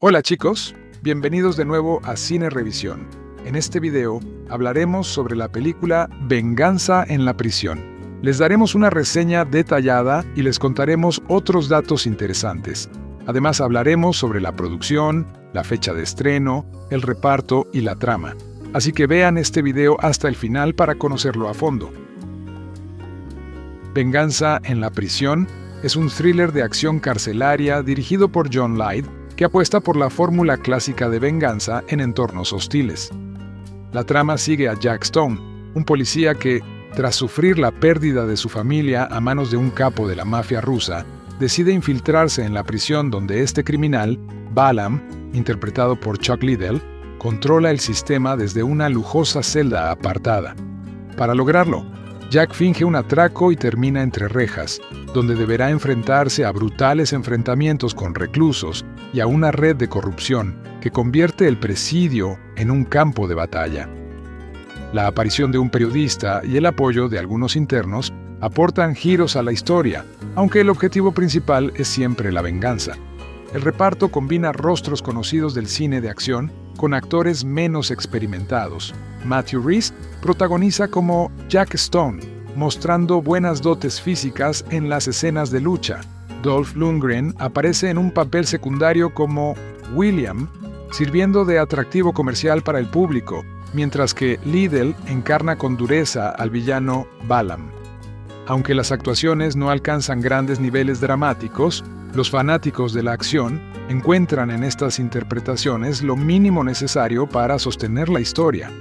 Hola chicos, bienvenidos de nuevo a Cine Revisión. En este video hablaremos sobre la película Venganza en la prisión. Les daremos una reseña detallada y les contaremos otros datos interesantes. Además hablaremos sobre la producción, la fecha de estreno, el reparto y la trama. Así que vean este video hasta el final para conocerlo a fondo. Venganza en la prisión es un thriller de acción carcelaria dirigido por John Lydie, que apuesta por la fórmula clásica de venganza en entornos hostiles. La trama sigue a Jack Stone, un policía que, tras sufrir la pérdida de su familia a manos de un capo de la mafia rusa, decide infiltrarse en la prisión donde este criminal, Balaam, interpretado por Chuck Liddell, controla el sistema desde una lujosa celda apartada. Para lograrlo, Jack finge un atraco y termina entre rejas, donde deberá enfrentarse a brutales enfrentamientos con reclusos y a una red de corrupción que convierte el presidio en un campo de batalla. La aparición de un periodista y el apoyo de algunos internos aportan giros a la historia, aunque el objetivo principal es siempre la venganza. El reparto combina rostros conocidos del cine de acción con actores menos experimentados. Matthew Rhys protagoniza como Jack Stone, mostrando buenas dotes físicas en las escenas de lucha. Dolph Lundgren aparece en un papel secundario como William, sirviendo de atractivo comercial para el público, mientras que Liddell encarna con dureza al villano Balaam. Aunque las actuaciones no alcanzan grandes niveles dramáticos, los fanáticos de la acción encuentran en estas interpretaciones lo mínimo necesario para sostener la historia.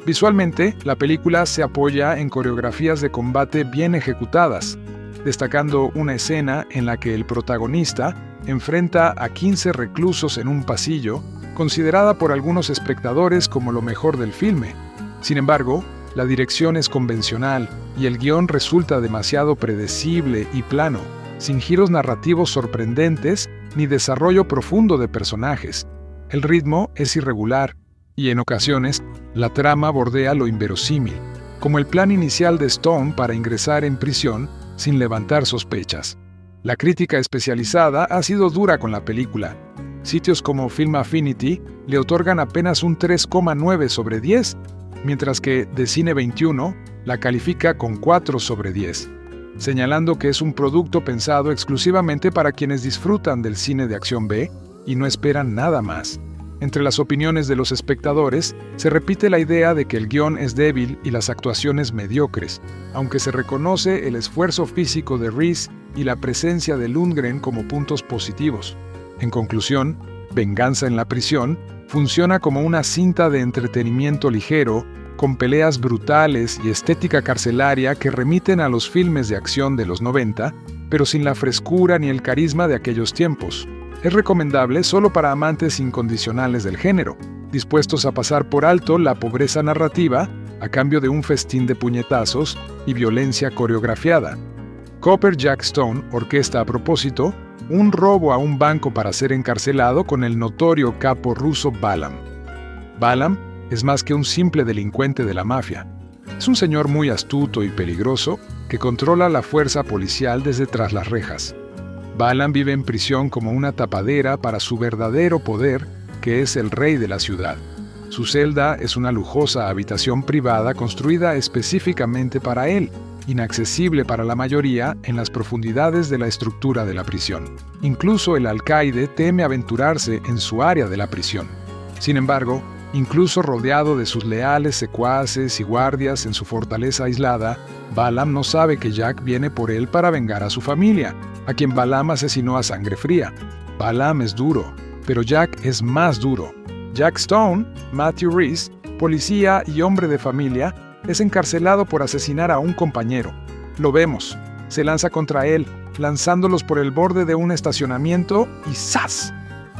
Visualmente, la película se apoya en coreografías de combate bien ejecutadas, destacando una escena en la que el protagonista enfrenta a 15 reclusos en un pasillo, considerada por algunos espectadores como lo mejor del filme. Sin embargo, la dirección es convencional y el guión resulta demasiado predecible y plano, sin giros narrativos sorprendentes ni desarrollo profundo de personajes. El ritmo es irregular y, en ocasiones, la trama bordea lo inverosímil, como el plan inicial de Stone para ingresar en prisión sin levantar sospechas. La crítica especializada ha sido dura con la película. Sitios como Film Affinity le otorgan apenas un 3,9 sobre 10, mientras que The Cine 21 la califica con 4 sobre 10, señalando que es un producto pensado exclusivamente para quienes disfrutan del cine de acción B y no esperan nada más. Entre las opiniones de los espectadores, se repite la idea de que el guión es débil y las actuaciones mediocres, aunque se reconoce el esfuerzo físico de Rhys y la presencia de Lundgren como puntos positivos. En conclusión, Venganza en la prisión funciona como una cinta de entretenimiento ligero, con peleas brutales y estética carcelaria que remiten a los filmes de acción de los 90, pero sin la frescura ni el carisma de aquellos tiempos. Es recomendable solo para amantes incondicionales del género, dispuestos a pasar por alto la pobreza narrativa a cambio de un festín de puñetazos y violencia coreografiada. Copper Jack Stone orquesta a propósito un robo a un banco para ser encarcelado con el notorio capo ruso Balaam. Balaam es más que un simple delincuente de la mafia. Es un señor muy astuto y peligroso que controla la fuerza policial desde tras las rejas. Balaam vive en prisión como una tapadera para su verdadero poder, que es el rey de la ciudad. Su celda es una lujosa habitación privada construida específicamente para él, inaccesible para la mayoría en las profundidades de la estructura de la prisión. Incluso el alcaide teme aventurarse en su área de la prisión. Sin embargo, incluso rodeado de sus leales secuaces y guardias en su fortaleza aislada, Balaam no sabe que Jack viene por él para vengar a su familia, a quien Balaam asesinó a sangre fría. Balaam es duro, pero Jack es más duro. Jack Stone, Matthew Rhys, policía y hombre de familia, es encarcelado por asesinar a un compañero. Lo vemos. Se lanza contra él, lanzándolos por el borde de un estacionamiento y ¡zas!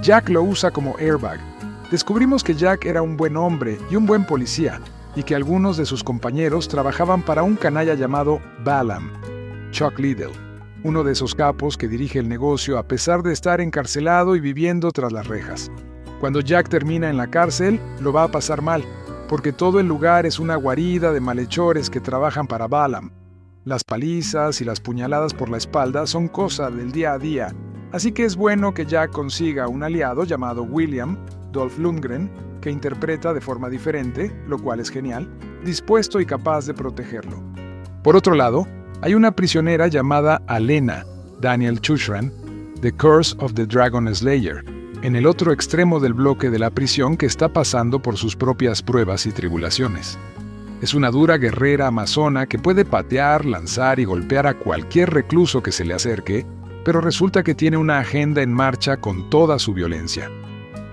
Jack lo usa como airbag. Descubrimos que Jack era un buen hombre y un buen policía, y que algunos de sus compañeros trabajaban para un canalla llamado Balaam, Chuck Liddell, uno de esos capos que dirige el negocio a pesar de estar encarcelado y viviendo tras las rejas. Cuando Jack termina en la cárcel, lo va a pasar mal, porque todo el lugar es una guarida de malhechores que trabajan para Balaam. Las palizas y las puñaladas por la espalda son cosa del día a día, Así que es bueno que Jack consiga un aliado llamado William, Dolph Lundgren, que interpreta de forma diferente, lo cual es genial, dispuesto y capaz de protegerlo. Por otro lado, hay una prisionera llamada Alena, Daniel Chuchran, The Curse of the Dragon Slayer, en el otro extremo del bloque de la prisión que está pasando por sus propias pruebas y tribulaciones. Es una dura guerrera amazona que puede patear, lanzar y golpear a cualquier recluso que se le acerque, pero resulta que tiene una agenda en marcha con toda su violencia.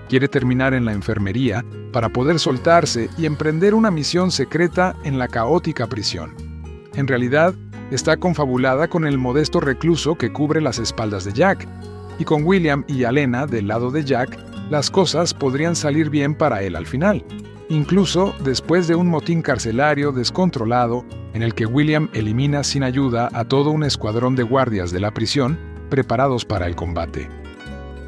Quiere terminar en la enfermería para poder soltarse y emprender una misión secreta en la caótica prisión. En realidad, está confabulada con el modesto recluso que cubre las espaldas de Jack, y con William y Alena del lado de Jack, las cosas podrían salir bien para él al final, incluso después de un motín carcelario descontrolado en el que William elimina sin ayuda a todo un escuadrón de guardias de la prisión preparados para el combate.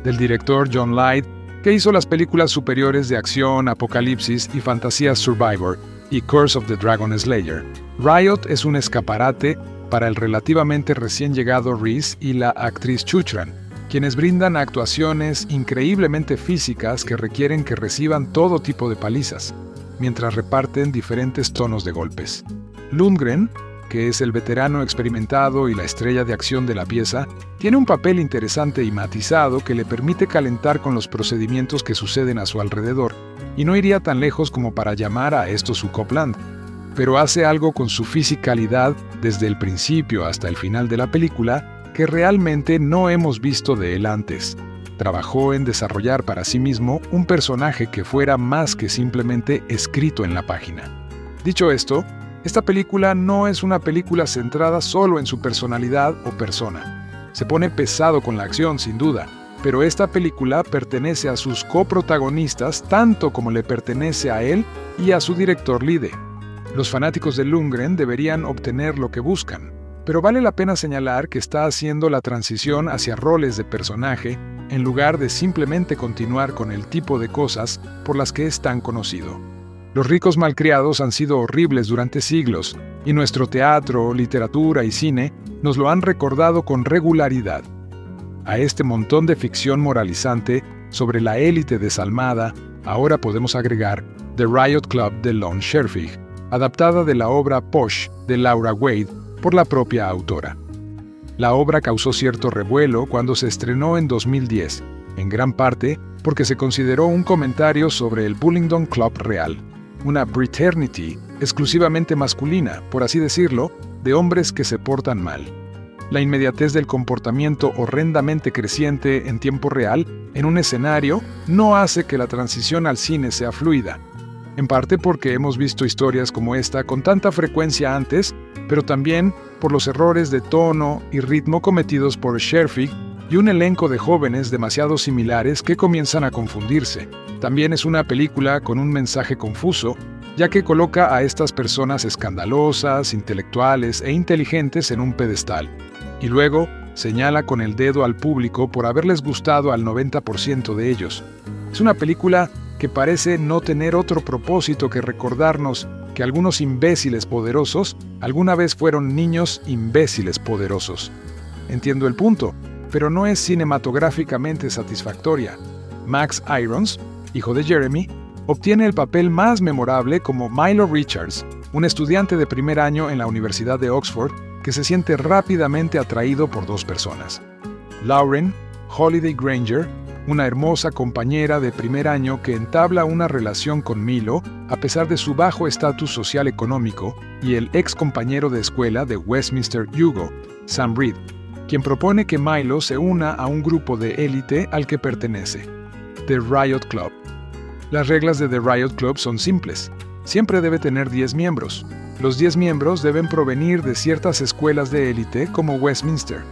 Del director John Light, que hizo las películas superiores de acción, apocalipsis y fantasía Survivor y Curse of the Dragon Slayer, Riot es un escaparate para el relativamente recién llegado Reese y la actriz Chuchran, quienes brindan actuaciones increíblemente físicas que requieren que reciban todo tipo de palizas, mientras reparten diferentes tonos de golpes. Lundgren, que es el veterano experimentado y la estrella de acción de la pieza, tiene un papel interesante y matizado que le permite calentar con los procedimientos que suceden a su alrededor, y no iría tan lejos como para llamar a esto su Copland, pero hace algo con su fisicalidad desde el principio hasta el final de la película que realmente no hemos visto de él antes. Trabajó en desarrollar para sí mismo un personaje que fuera más que simplemente escrito en la página. Dicho esto, esta película no es una película centrada solo en su personalidad o persona. Se pone pesado con la acción, sin duda, pero esta película pertenece a sus coprotagonistas tanto como le pertenece a él y a su director líder. Los fanáticos de Lundgren deberían obtener lo que buscan, pero vale la pena señalar que está haciendo la transición hacia roles de personaje en lugar de simplemente continuar con el tipo de cosas por las que es tan conocido. Los ricos malcriados han sido horribles durante siglos, y nuestro teatro, literatura y cine nos lo han recordado con regularidad. A este montón de ficción moralizante sobre la élite desalmada, ahora podemos agregar The Riot Club de Lon Scherfig, adaptada de la obra Posh de Laura Wade por la propia autora. La obra causó cierto revuelo cuando se estrenó en 2010, en gran parte porque se consideró un comentario sobre el Bullingdon Club real, una fraternity exclusivamente masculina, por así decirlo, de hombres que se portan mal. La inmediatez del comportamiento horrendamente creciente en tiempo real en un escenario no hace que la transición al cine sea fluida, en parte porque hemos visto historias como esta con tanta frecuencia antes, pero también por los errores de tono y ritmo cometidos por Scherfig y un elenco de jóvenes demasiado similares que comienzan a confundirse. También es una película con un mensaje confuso, ya que coloca a estas personas escandalosas, intelectuales e inteligentes en un pedestal, y luego señala con el dedo al público por haberles gustado al 90% de ellos. Es una película que parece no tener otro propósito que recordarnos que algunos imbéciles poderosos alguna vez fueron niños imbéciles poderosos. Entiendo el punto, pero no es cinematográficamente satisfactoria. Max Irons, hijo de Jeremy, obtiene el papel más memorable como Milo Richards, un estudiante de primer año en la Universidad de Oxford que se siente rápidamente atraído por dos personas. Lauren Holiday Granger, una hermosa compañera de primer año que entabla una relación con Milo a pesar de su bajo estatus social económico, y el ex compañero de escuela de Westminster Hugo, Sam Reed, quien propone que Milo se una a un grupo de élite al que pertenece, The Riot Club. Las reglas de The Riot Club son simples. Siempre debe tener 10 miembros. Los 10 miembros deben provenir de ciertas escuelas de élite como Westminster,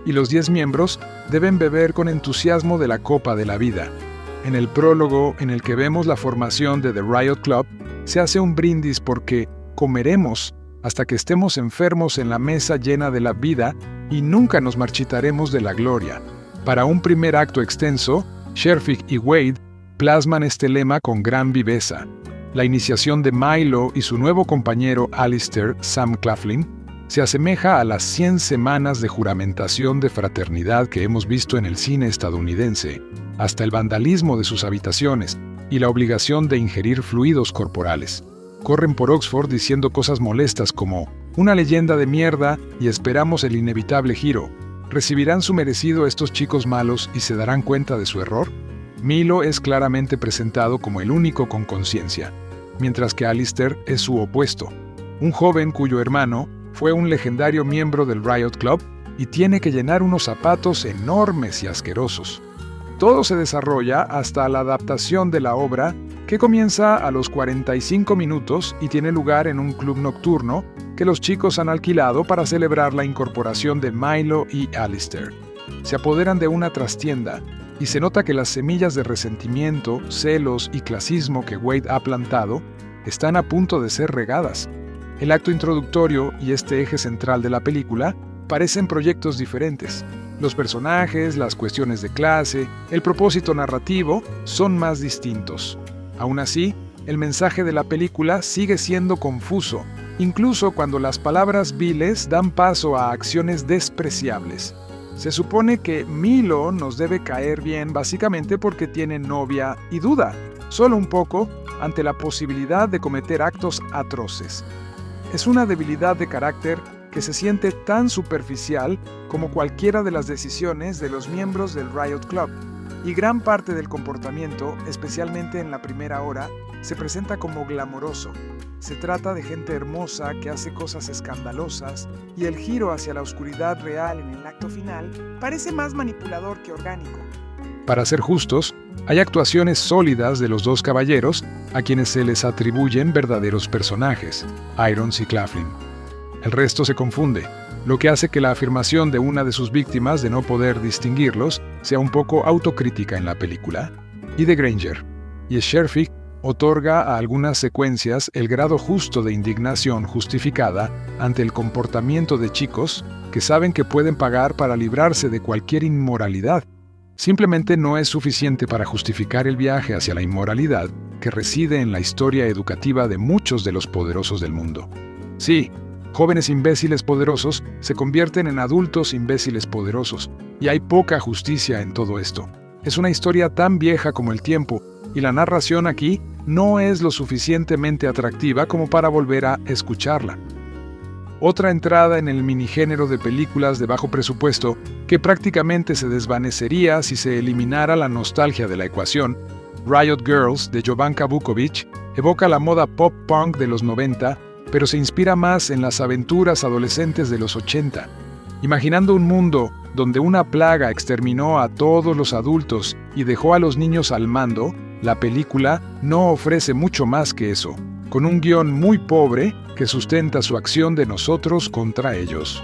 y los 10 miembros deben beber con entusiasmo de la copa de la vida. En el prólogo en el que vemos la formación de The Riot Club, se hace un brindis porque comeremos hasta que estemos enfermos en la mesa llena de la vida y nunca nos marchitaremos de la gloria. Para un primer acto extenso, Scherfig y Wade plasman este lema con gran viveza. La iniciación de Milo y su nuevo compañero Alistair Sam Claflin se asemeja a las 100 semanas de juramentación de fraternidad que hemos visto en el cine estadounidense, hasta el vandalismo de sus habitaciones y la obligación de ingerir fluidos corporales. Corren por Oxford diciendo cosas molestas como «una leyenda de mierda y esperamos el inevitable giro». ¿Recibirán su merecido estos chicos malos y se darán cuenta de su error? Milo es claramente presentado como el único con conciencia, mientras que Alistair es su opuesto, un joven cuyo hermano fue un legendario miembro del Riot Club y tiene que llenar unos zapatos enormes y asquerosos. Todo se desarrolla hasta la adaptación de la obra, que comienza a los 45 minutos y tiene lugar en un club nocturno que los chicos han alquilado para celebrar la incorporación de Milo y Alistair. Se apoderan de una trastienda y se nota que las semillas de resentimiento, celos y clasismo que Wade ha plantado están a punto de ser regadas. El acto introductorio y este eje central de la película parecen proyectos diferentes. Los personajes, las cuestiones de clase, el propósito narrativo son más distintos. Aún así, el mensaje de la película sigue siendo confuso, incluso cuando las palabras viles dan paso a acciones despreciables. Se supone que Milo nos debe caer bien básicamente porque tiene novia y duda, solo un poco, ante la posibilidad de cometer actos atroces. Es una debilidad de carácter que se siente tan superficial como cualquiera de las decisiones de los miembros del Riot Club, y gran parte del comportamiento, especialmente en la primera hora, se presenta como glamoroso. Se trata de gente hermosa que hace cosas escandalosas, y el giro hacia la oscuridad real en el acto final parece más manipulador que orgánico. Para ser justos, hay actuaciones sólidas de los dos caballeros a quienes se les atribuyen verdaderos personajes, Irons y Claflin. El resto se confunde, lo que hace que la afirmación de una de sus víctimas de no poder distinguirlos sea un poco autocrítica en la película. Y de Granger y Sherfick otorga a algunas secuencias el grado justo de indignación justificada ante el comportamiento de chicos que saben que pueden pagar para librarse de cualquier inmoralidad. Simplemente no es suficiente para justificar el viaje hacia la inmoralidad que reside en la historia educativa de muchos de los poderosos del mundo. Sí, jóvenes imbéciles poderosos se convierten en adultos imbéciles poderosos, y hay poca justicia en todo esto. Es una historia tan vieja como el tiempo, y la narración aquí no es lo suficientemente atractiva como para volver a escucharla. Otra entrada en el minigénero de películas de bajo presupuesto que prácticamente se desvanecería si se eliminara la nostalgia de la ecuación, Riot Girls de Jovanka Vukovic evoca la moda pop-punk de los 90, pero se inspira más en las aventuras adolescentes de los 80. Imaginando un mundo donde una plaga exterminó a todos los adultos y dejó a los niños al mando, la película no ofrece mucho más que eso, con un guión muy pobre que sustenta su acción de nosotros contra ellos.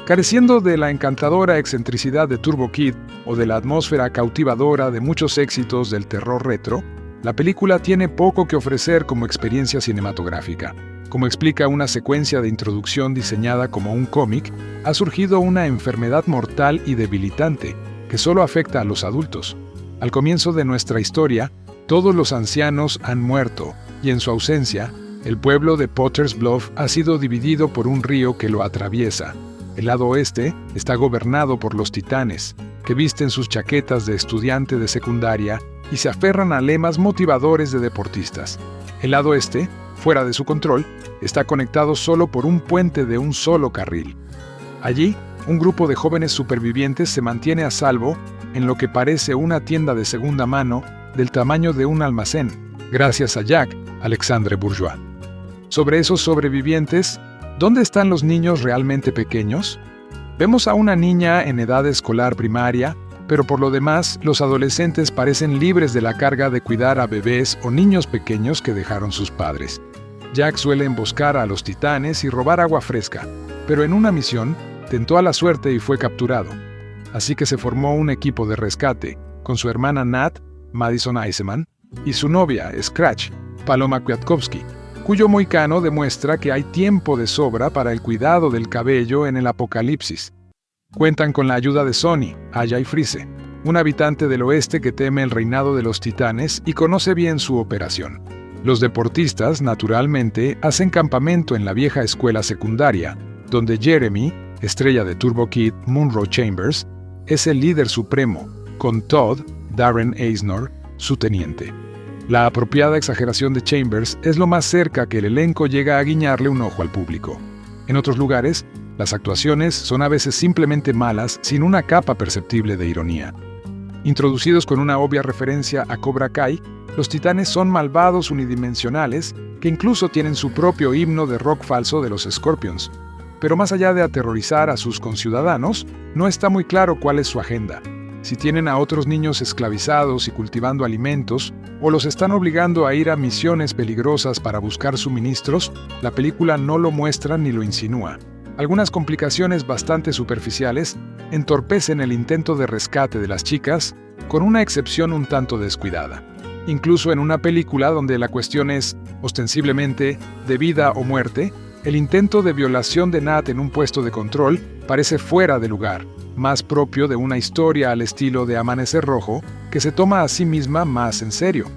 Careciendo de la encantadora excentricidad de Turbo Kid o de la atmósfera cautivadora de muchos éxitos del terror retro, la película tiene poco que ofrecer como experiencia cinematográfica. Como explica una secuencia de introducción diseñada como un cómic, ha surgido una enfermedad mortal y debilitante que solo afecta a los adultos. Al comienzo de nuestra historia, todos los ancianos han muerto, y en su ausencia, el pueblo de Potter's Bluff ha sido dividido por un río que lo atraviesa. El lado oeste está gobernado por los titanes, que visten sus chaquetas de estudiante de secundaria y se aferran a lemas motivadores de deportistas. El lado este, fuera de su control, está conectado solo por un puente de un solo carril. Allí, un grupo de jóvenes supervivientes se mantiene a salvo en lo que parece una tienda de segunda mano del tamaño de un almacén, gracias a Jack Alexandre Bourgeois. Sobre esos sobrevivientes, ¿dónde están los niños realmente pequeños? Vemos a una niña en edad escolar primaria, pero por lo demás, los adolescentes parecen libres de la carga de cuidar a bebés o niños pequeños que dejaron sus padres. Jack suele emboscar a los titanes y robar agua fresca, pero en una misión tentó a la suerte y fue capturado. Así que se formó un equipo de rescate, con su hermana Nat, Madison Iseman, y su novia, Scratch, Paloma Kwiatkowski, cuyo moicano demuestra que hay tiempo de sobra para el cuidado del cabello en el apocalipsis. Cuentan con la ayuda de Sonny, Aya y Freeze, un habitante del oeste que teme el reinado de los titanes y conoce bien su operación. Los deportistas, naturalmente, hacen campamento en la vieja escuela secundaria, donde Jeremy, estrella de Turbo Kid, Munro Chambers, es el líder supremo, con Todd, Darren Aznor, su teniente. La apropiada exageración de Chambers es lo más cerca que el elenco llega a guiñarle un ojo al público. En otros lugares, las actuaciones son a veces simplemente malas sin una capa perceptible de ironía. Introducidos con una obvia referencia a Cobra Kai, los titanes son malvados unidimensionales que incluso tienen su propio himno de rock falso de los Scorpions. Pero más allá de aterrorizar a sus conciudadanos, no está muy claro cuál es su agenda. Si tienen a otros niños esclavizados y cultivando alimentos, o los están obligando a ir a misiones peligrosas para buscar suministros, la película no lo muestra ni lo insinúa. Algunas complicaciones bastante superficiales entorpecen el intento de rescate de las chicas, con una excepción un tanto descuidada. Incluso en una película donde la cuestión es, ostensiblemente, de vida o muerte, el intento de violación de Nat en un puesto de control parece fuera de lugar, más propio de una historia al estilo de Amanecer Rojo, que se toma a sí misma más en serio.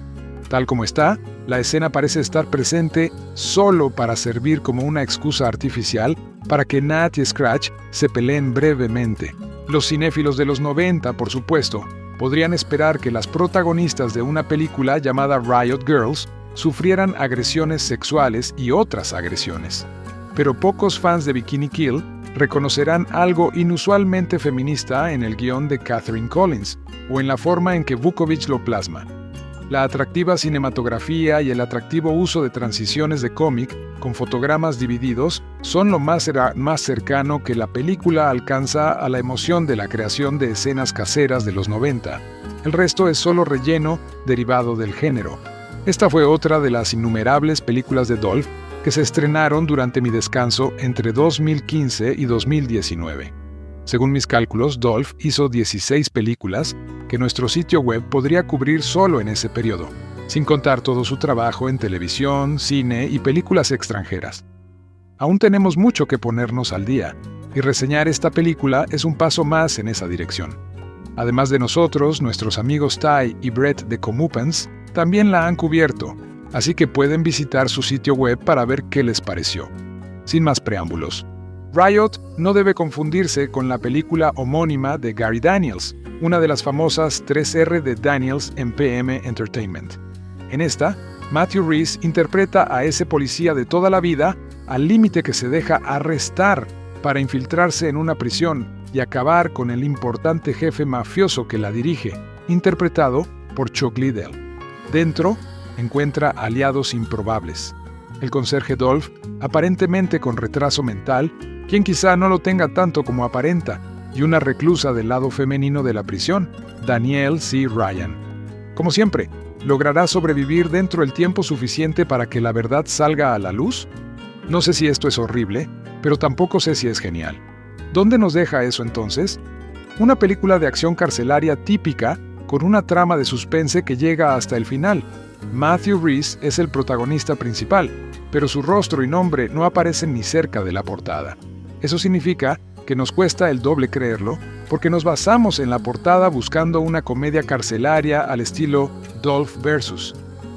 Tal como está, la escena parece estar presente solo para servir como una excusa artificial para que Nat y Scratch se peleen brevemente. Los cinéfilos de los 90, por supuesto, podrían esperar que las protagonistas de una película llamada Riot Girls sufrieran agresiones sexuales y otras agresiones. Pero pocos fans de Bikini Kill reconocerán algo inusualmente feminista en el guión de Catherine Collins, o en la forma en que Vukovich lo plasma. La atractiva cinematografía y el atractivo uso de transiciones de cómic con fotogramas divididos son lo más cercano que la película alcanza a la emoción de la creación de escenas caseras de los 90. El resto es solo relleno derivado del género. Esta fue otra de las innumerables películas de Dolph que se estrenaron durante mi descanso entre 2015 y 2019. Según mis cálculos, Dolph hizo 16 películas que nuestro sitio web podría cubrir solo en ese periodo, sin contar todo su trabajo en televisión, cine y películas extranjeras. Aún tenemos mucho que ponernos al día, y reseñar esta película es un paso más en esa dirección. Además de nosotros, nuestros amigos Ty y Brett de Comeuppance también la han cubierto, así que pueden visitar su sitio web para ver qué les pareció. Sin más preámbulos. Riot no debe confundirse con la película homónima de Gary Daniels, una de las famosas 3R de Daniels en PM Entertainment. En esta, Matthew Rhys interpreta a ese policía de toda la vida al límite que se deja arrestar para infiltrarse en una prisión y acabar con el importante jefe mafioso que la dirige, interpretado por Chuck Liddell. Dentro, encuentra aliados improbables. El conserje Dolph, aparentemente con retraso mental, quien quizá no lo tenga tanto como aparenta, y una reclusa del lado femenino de la prisión, Danielle C. Ryan. Como siempre, ¿logrará sobrevivir dentro del tiempo suficiente para que la verdad salga a la luz? No sé si esto es horrible, pero tampoco sé si es genial. ¿Dónde nos deja eso entonces? Una película de acción carcelaria típica, con una trama de suspense que llega hasta el final. Matthew Rhys es el protagonista principal, pero su rostro y nombre no aparecen ni cerca de la portada. Eso significa que nos cuesta el doble creerlo, porque nos basamos en la portada buscando una comedia carcelaria al estilo Dolph vs.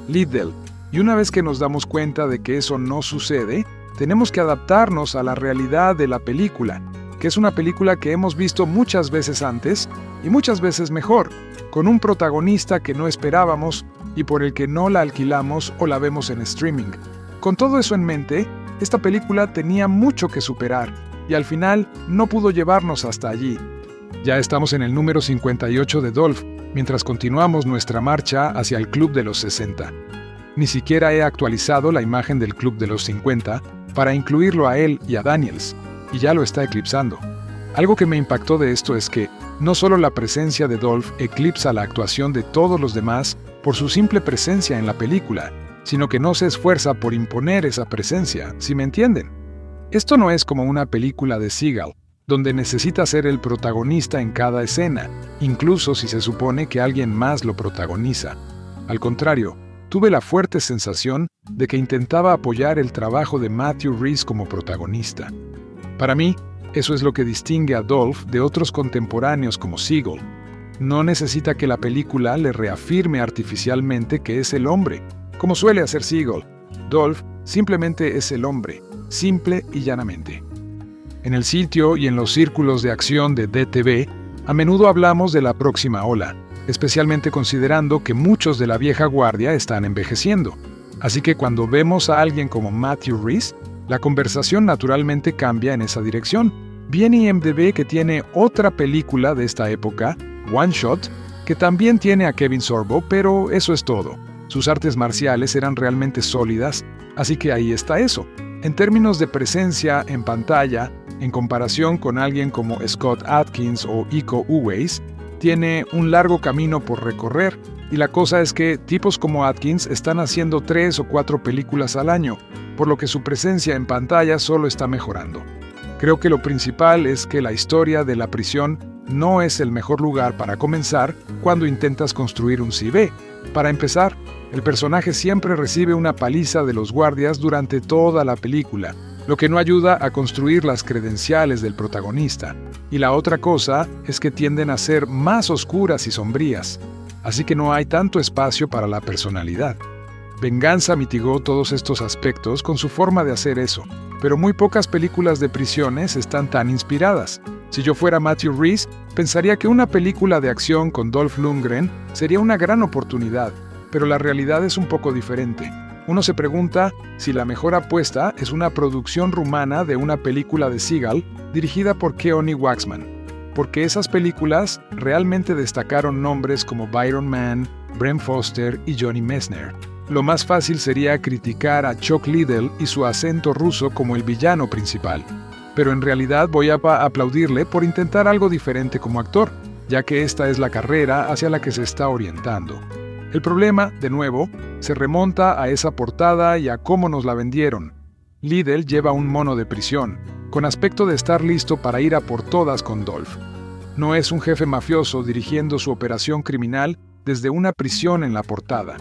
Liddell, y una vez que nos damos cuenta de que eso no sucede, tenemos que adaptarnos a la realidad de la película, que es una película que hemos visto muchas veces antes y muchas veces mejor, con un protagonista que no esperábamos y por el que no la alquilamos o la vemos en streaming. Con todo eso en mente, esta película tenía mucho que superar y al final no pudo llevarnos hasta allí. Ya estamos en el número 58 de Dolph, mientras continuamos nuestra marcha hacia el Club de los 60. Ni siquiera he actualizado la imagen del Club de los 50 para incluirlo a él y a Daniels, y ya lo está eclipsando. Algo que me impactó de esto es que no solo la presencia de Dolph eclipsa la actuación de todos los demás por su simple presencia en la película, sino que no se esfuerza por imponer esa presencia, ¿sí me entienden? Esto no es como una película de Seagal, donde necesita ser el protagonista en cada escena, incluso si se supone que alguien más lo protagoniza. Al contrario, tuve la fuerte sensación de que intentaba apoyar el trabajo de Matthew Rhys como protagonista. Para mí, eso es lo que distingue a Dolph de otros contemporáneos como Seagal. No necesita que la película le reafirme artificialmente que es el hombre, como suele hacer Seagal. Dolph simplemente es el hombre, simple y llanamente. En el sitio y en los círculos de acción de DTV, a menudo hablamos de la próxima ola, especialmente considerando que muchos de la vieja guardia están envejeciendo. Así que cuando vemos a alguien como Matthew Rhys, la conversación naturalmente cambia en esa dirección. Vi en IMDb que tiene otra película de esta época, One Shot, que también tiene a Kevin Sorbo, pero eso es todo. Sus artes marciales eran realmente sólidas, así que ahí está eso. En términos de presencia en pantalla, en comparación con alguien como Scott Adkins o Iko Uwais, tiene un largo camino por recorrer, y la cosa es que tipos como Adkins están haciendo 3 o 4 películas al año, por lo que su presencia en pantalla solo está mejorando. Creo que lo principal es que la historia de la prisión no es el mejor lugar para comenzar cuando intentas construir un CV. Para empezar, el personaje siempre recibe una paliza de los guardias durante toda la película, lo que no ayuda a construir las credenciales del protagonista. Y la otra cosa es que tienden a ser más oscuras y sombrías, así que no hay tanto espacio para la personalidad. Venganza mitigó todos estos aspectos con su forma de hacer eso, pero muy pocas películas de prisiones están tan inspiradas. Si yo fuera Matthew Rhys, pensaría que una película de acción con Dolph Lundgren sería una gran oportunidad, pero la realidad es un poco diferente. Uno se pregunta si la mejor apuesta es una producción rumana de una película de Seagal dirigida por Keoni Waxman, porque esas películas realmente destacaron nombres como Byron Mann, Brent Foster y Johnny Messner. Lo más fácil sería criticar a Chuck Liddell y su acento ruso como el villano principal, pero en realidad voy a aplaudirle por intentar algo diferente como actor, ya que esta es la carrera hacia la que se está orientando. El problema, de nuevo, se remonta a esa portada y a cómo nos la vendieron. Liddell lleva un mono de prisión, con aspecto de estar listo para ir a por todas con Dolph. No es un jefe mafioso dirigiendo su operación criminal desde una prisión en la portada.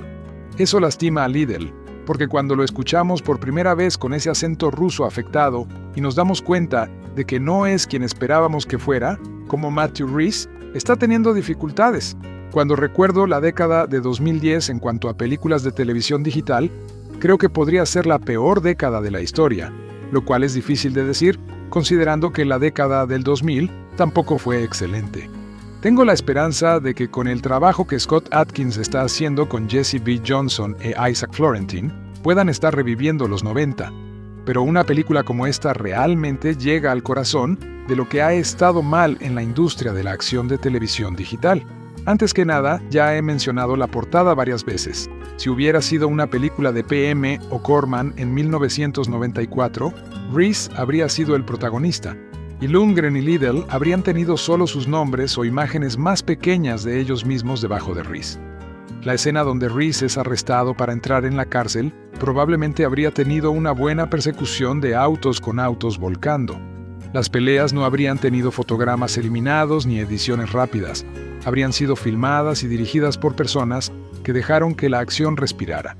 Eso lastima a Liddell, porque cuando lo escuchamos por primera vez con ese acento ruso afectado y nos damos cuenta de que no es quien esperábamos que fuera, como Matthew Rhys, está teniendo dificultades. Cuando recuerdo la década de 2010 en cuanto a películas de televisión digital, creo que podría ser la peor década de la historia, lo cual es difícil de decir, considerando que la década del 2000 tampoco fue excelente. Tengo la esperanza de que con el trabajo que Scott Adkins está haciendo con Jesse B. Johnson e Isaac Florentine, puedan estar reviviendo los 90. Pero una película como esta realmente llega al corazón de lo que ha estado mal en la industria de la acción de televisión digital. Antes que nada, ya he mencionado la portada varias veces. Si hubiera sido una película de PM o Corman en 1994, Rhys habría sido el protagonista, y Lundgren y Liddell habrían tenido solo sus nombres o imágenes más pequeñas de ellos mismos debajo de Rhys. La escena donde Rhys es arrestado para entrar en la cárcel probablemente habría tenido una buena persecución de autos con autos volcando. Las peleas no habrían tenido fotogramas eliminados ni ediciones rápidas. Habrían sido filmadas y dirigidas por personas que dejaron que la acción respirara.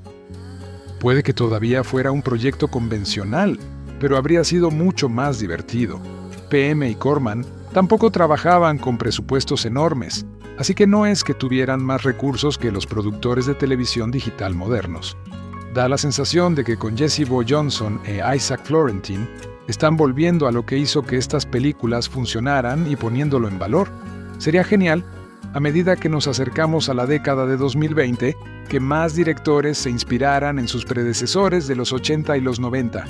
Puede que todavía fuera un proyecto convencional, pero habría sido mucho más divertido. PM y Corman tampoco trabajaban con presupuestos enormes, así que no es que tuvieran más recursos que los productores de televisión digital modernos. Da la sensación de que con Jesse B. Johnson e Isaac Florentine están volviendo a lo que hizo que estas películas funcionaran y poniéndolo en valor. Sería genial, a medida que nos acercamos a la década de 2020, que más directores se inspiraran en sus predecesores de los 80 y los 90.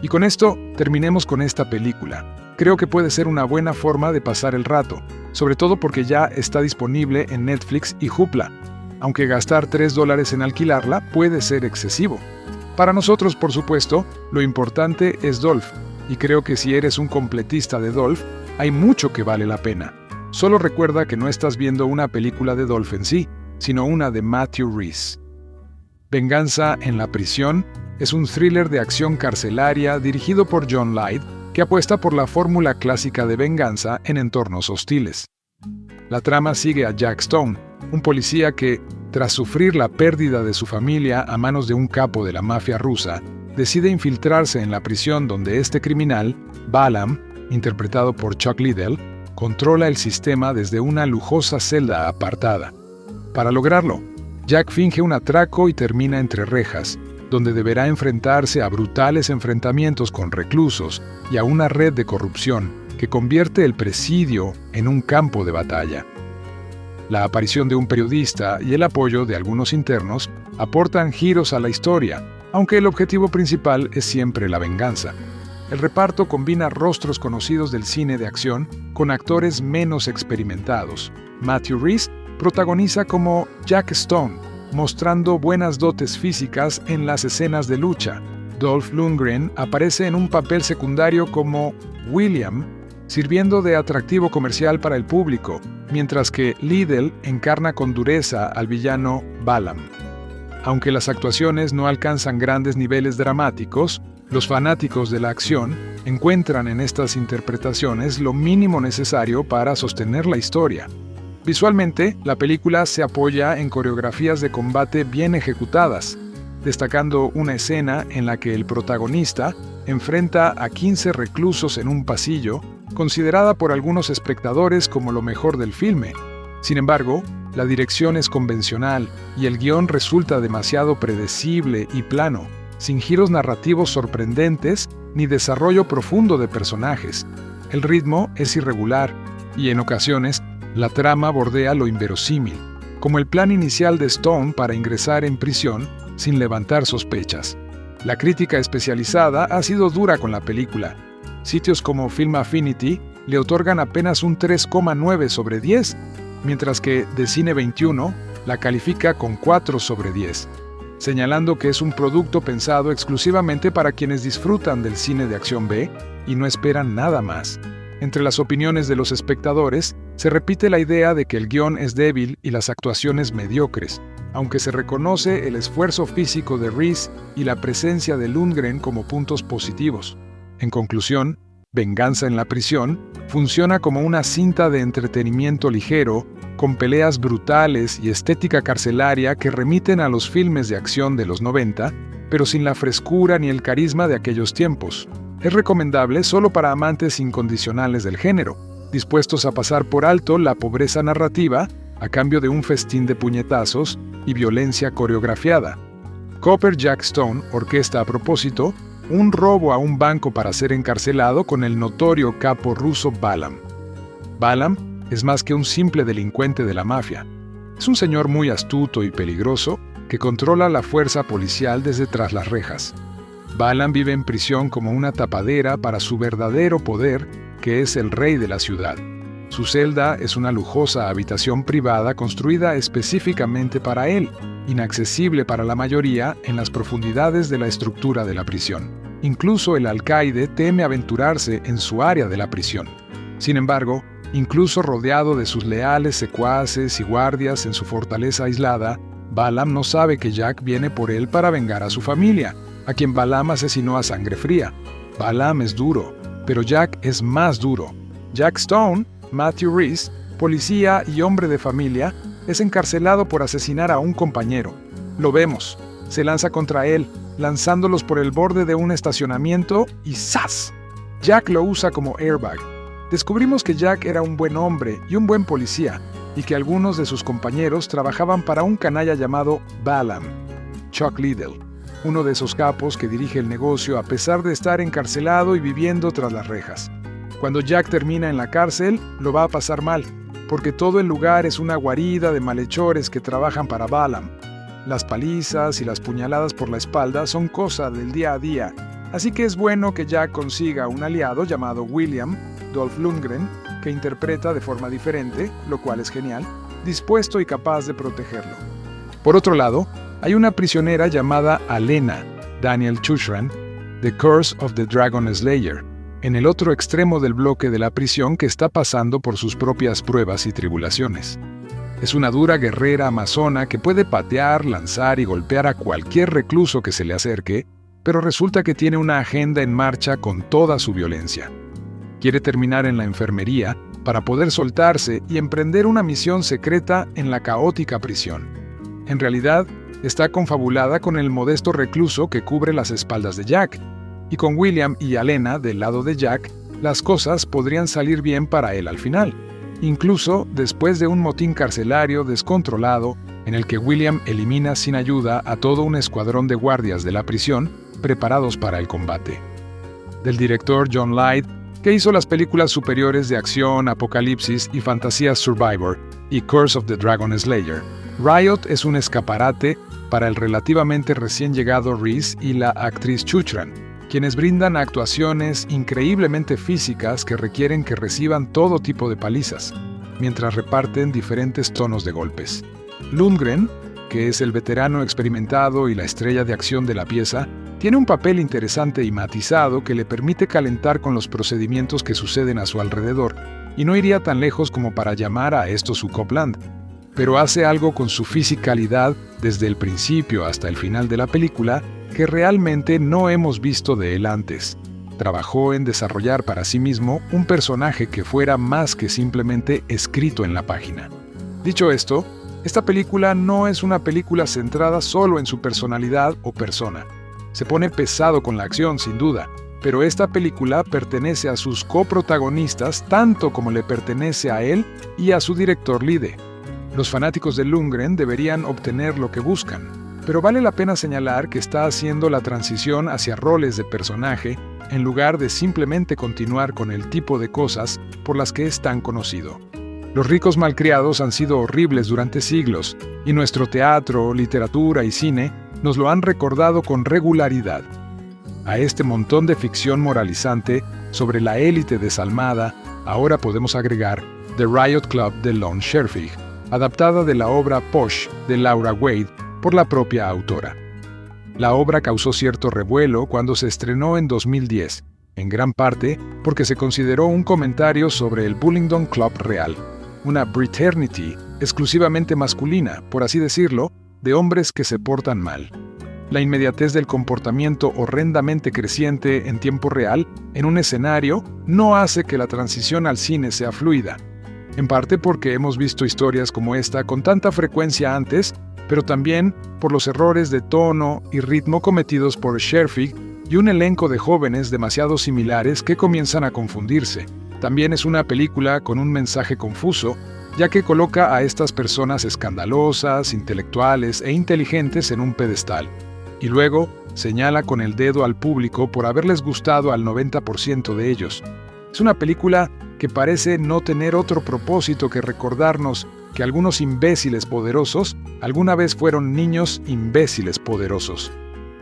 Y con esto, terminemos con esta película. Creo que puede ser una buena forma de pasar el rato, sobre todo porque ya está disponible en Netflix y Hoopla, aunque gastar $3 en alquilarla puede ser excesivo. Para nosotros, por supuesto, lo importante es Dolph, y creo que si eres un completista de Dolph, hay mucho que vale la pena. Solo recuerda que no estás viendo una película de Dolph en sí, sino una de Matthew Rhys. Venganza en la prisión es un thriller de acción carcelaria dirigido por John Light, que apuesta por la fórmula clásica de venganza en entornos hostiles. La trama sigue a Jack Stone, un policía que, tras sufrir la pérdida de su familia a manos de un capo de la mafia rusa, decide infiltrarse en la prisión donde este criminal, Balaam, interpretado por Chuck Liddell, controla el sistema desde una lujosa celda apartada. Para lograrlo, Jack finge un atraco y termina entre rejas, donde deberá enfrentarse a brutales enfrentamientos con reclusos y a una red de corrupción que convierte el presidio en un campo de batalla. La aparición de un periodista y el apoyo de algunos internos aportan giros a la historia, aunque el objetivo principal es siempre la venganza. El reparto combina rostros conocidos del cine de acción con actores menos experimentados. Matthew Rhys protagoniza como Jack Stone, mostrando buenas dotes físicas en las escenas de lucha. Dolph Lundgren aparece en un papel secundario como William, sirviendo de atractivo comercial para el público, mientras que Liddell encarna con dureza al villano Balaam. Aunque las actuaciones no alcanzan grandes niveles dramáticos, los fanáticos de la acción encuentran en estas interpretaciones lo mínimo necesario para sostener la historia. Visualmente, la película se apoya en coreografías de combate bien ejecutadas, destacando una escena en la que el protagonista enfrenta a 15 reclusos en un pasillo, considerada por algunos espectadores como lo mejor del filme. Sin embargo, la dirección es convencional y el guión resulta demasiado predecible y plano, sin giros narrativos sorprendentes ni desarrollo profundo de personajes. El ritmo es irregular y en ocasiones la trama bordea lo inverosímil, como el plan inicial de Stone para ingresar en prisión sin levantar sospechas. La crítica especializada ha sido dura con la película. Sitios como Film Affinity le otorgan apenas un 3,9 sobre 10, mientras que The Cine 21 la califica con 4 sobre 10, señalando que es un producto pensado exclusivamente para quienes disfrutan del cine de acción B y no esperan nada más. Entre las opiniones de los espectadores, se repite la idea de que el guión es débil y las actuaciones mediocres, aunque se reconoce el esfuerzo físico de Rhys y la presencia de Lundgren como puntos positivos. En conclusión, Venganza en la prisión funciona como una cinta de entretenimiento ligero, con peleas brutales y estética carcelaria que remiten a los filmes de acción de los 90, pero sin la frescura ni el carisma de aquellos tiempos. Es recomendable solo para amantes incondicionales del género, dispuestos a pasar por alto la pobreza narrativa a cambio de un festín de puñetazos y violencia coreografiada. Copper Jack Stone orquesta a propósito un robo a un banco para ser encarcelado con el notorio capo ruso Balaam. Balaam es más que un simple delincuente de la mafia. Es un señor muy astuto y peligroso que controla la fuerza policial desde tras las rejas. Balaam vive en prisión como una tapadera para su verdadero poder, que es el rey de la ciudad. Su celda es una lujosa habitación privada construida específicamente para él, inaccesible para la mayoría en las profundidades de la estructura de la prisión. Incluso el alcaide teme aventurarse en su área de la prisión. Sin embargo, incluso rodeado de sus leales secuaces y guardias en su fortaleza aislada, Balaam no sabe que Jack viene por él para vengar a su familia, a quien Balaam asesinó a sangre fría. Balaam es duro, pero Jack es más duro. Jack Stone, Matthew Rhys, policía y hombre de familia, es encarcelado por asesinar a un compañero. Lo vemos. Se lanza contra él, lanzándolos por el borde de un estacionamiento y ¡zas! Jack lo usa como airbag. Descubrimos que Jack era un buen hombre y un buen policía, y que algunos de sus compañeros trabajaban para un canalla llamado Balaam, Chuck Liddell, uno de esos capos que dirige el negocio a pesar de estar encarcelado y viviendo tras las rejas. Cuando Jack termina en la cárcel, lo va a pasar mal, porque todo el lugar es una guarida de malhechores que trabajan para Balaam. Las palizas y las puñaladas por la espalda son cosa del día a día, así que es bueno que Jack consiga un aliado llamado William, Dolph Lundgren, que interpreta de forma diferente, lo cual es genial, dispuesto y capaz de protegerlo. Por otro lado, hay una prisionera llamada Alena, Daniel Chuchran, The Curse of the Dragon Slayer, en el otro extremo del bloque de la prisión que está pasando por sus propias pruebas y tribulaciones. Es una dura guerrera amazona que puede patear, lanzar y golpear a cualquier recluso que se le acerque, pero resulta que tiene una agenda en marcha con toda su violencia. Quiere terminar en la enfermería para poder soltarse y emprender una misión secreta en la caótica prisión. En realidad, está confabulada con el modesto recluso que cubre las espaldas de Jack, y con William y Alena del lado de Jack, las cosas podrían salir bien para él al final, incluso después de un motín carcelario descontrolado en el que William elimina sin ayuda a todo un escuadrón de guardias de la prisión preparados para el combate. Del director John Light, que hizo las películas superiores de acción, apocalipsis y fantasía Survivor y Curse of the Dragon Slayer, Riot es un escaparate para el relativamente recién llegado Reese y la actriz Chuchran, quienes brindan actuaciones increíblemente físicas que requieren que reciban todo tipo de palizas, mientras reparten diferentes tonos de golpes. Lundgren, que es el veterano experimentado y la estrella de acción de la pieza, tiene un papel interesante y matizado que le permite calentar con los procedimientos que suceden a su alrededor, y no iría tan lejos como para llamar a esto su Copland, pero hace algo con su fisicalidad desde el principio hasta el final de la película que realmente no hemos visto de él antes. Trabajó en desarrollar para sí mismo un personaje que fuera más que simplemente escrito en la página. Dicho esto, esta película no es una película centrada solo en su personalidad o persona. Se pone pesado con la acción, sin duda, pero esta película pertenece a sus coprotagonistas tanto como le pertenece a él y a su director Lide. Los fanáticos de Lundgren deberían obtener lo que buscan, pero vale la pena señalar que está haciendo la transición hacia roles de personaje en lugar de simplemente continuar con el tipo de cosas por las que es tan conocido. Los ricos malcriados han sido horribles durante siglos, y nuestro teatro, literatura y cine nos lo han recordado con regularidad. A este montón de ficción moralizante sobre la élite desalmada, ahora podemos agregar The Riot Club de Lon Scherfig, adaptada de la obra Posh de Laura Wade por la propia autora. La obra causó cierto revuelo cuando se estrenó en 2010, en gran parte porque se consideró un comentario sobre el Bullingdon Club real, una fraternity exclusivamente masculina, por así decirlo, de hombres que se portan mal. La inmediatez del comportamiento horrendamente creciente en tiempo real en un escenario no hace que la transición al cine sea fluida, en parte porque hemos visto historias como esta con tanta frecuencia antes, pero también por los errores de tono y ritmo cometidos por Scherfig y un elenco de jóvenes demasiado similares que comienzan a confundirse. También es una película con un mensaje confuso, ya que coloca a estas personas escandalosas, intelectuales e inteligentes en un pedestal, y luego señala con el dedo al público por haberles gustado al 90% de ellos. Es una película que parece no tener otro propósito que recordarnos que algunos imbéciles poderosos alguna vez fueron niños imbéciles poderosos.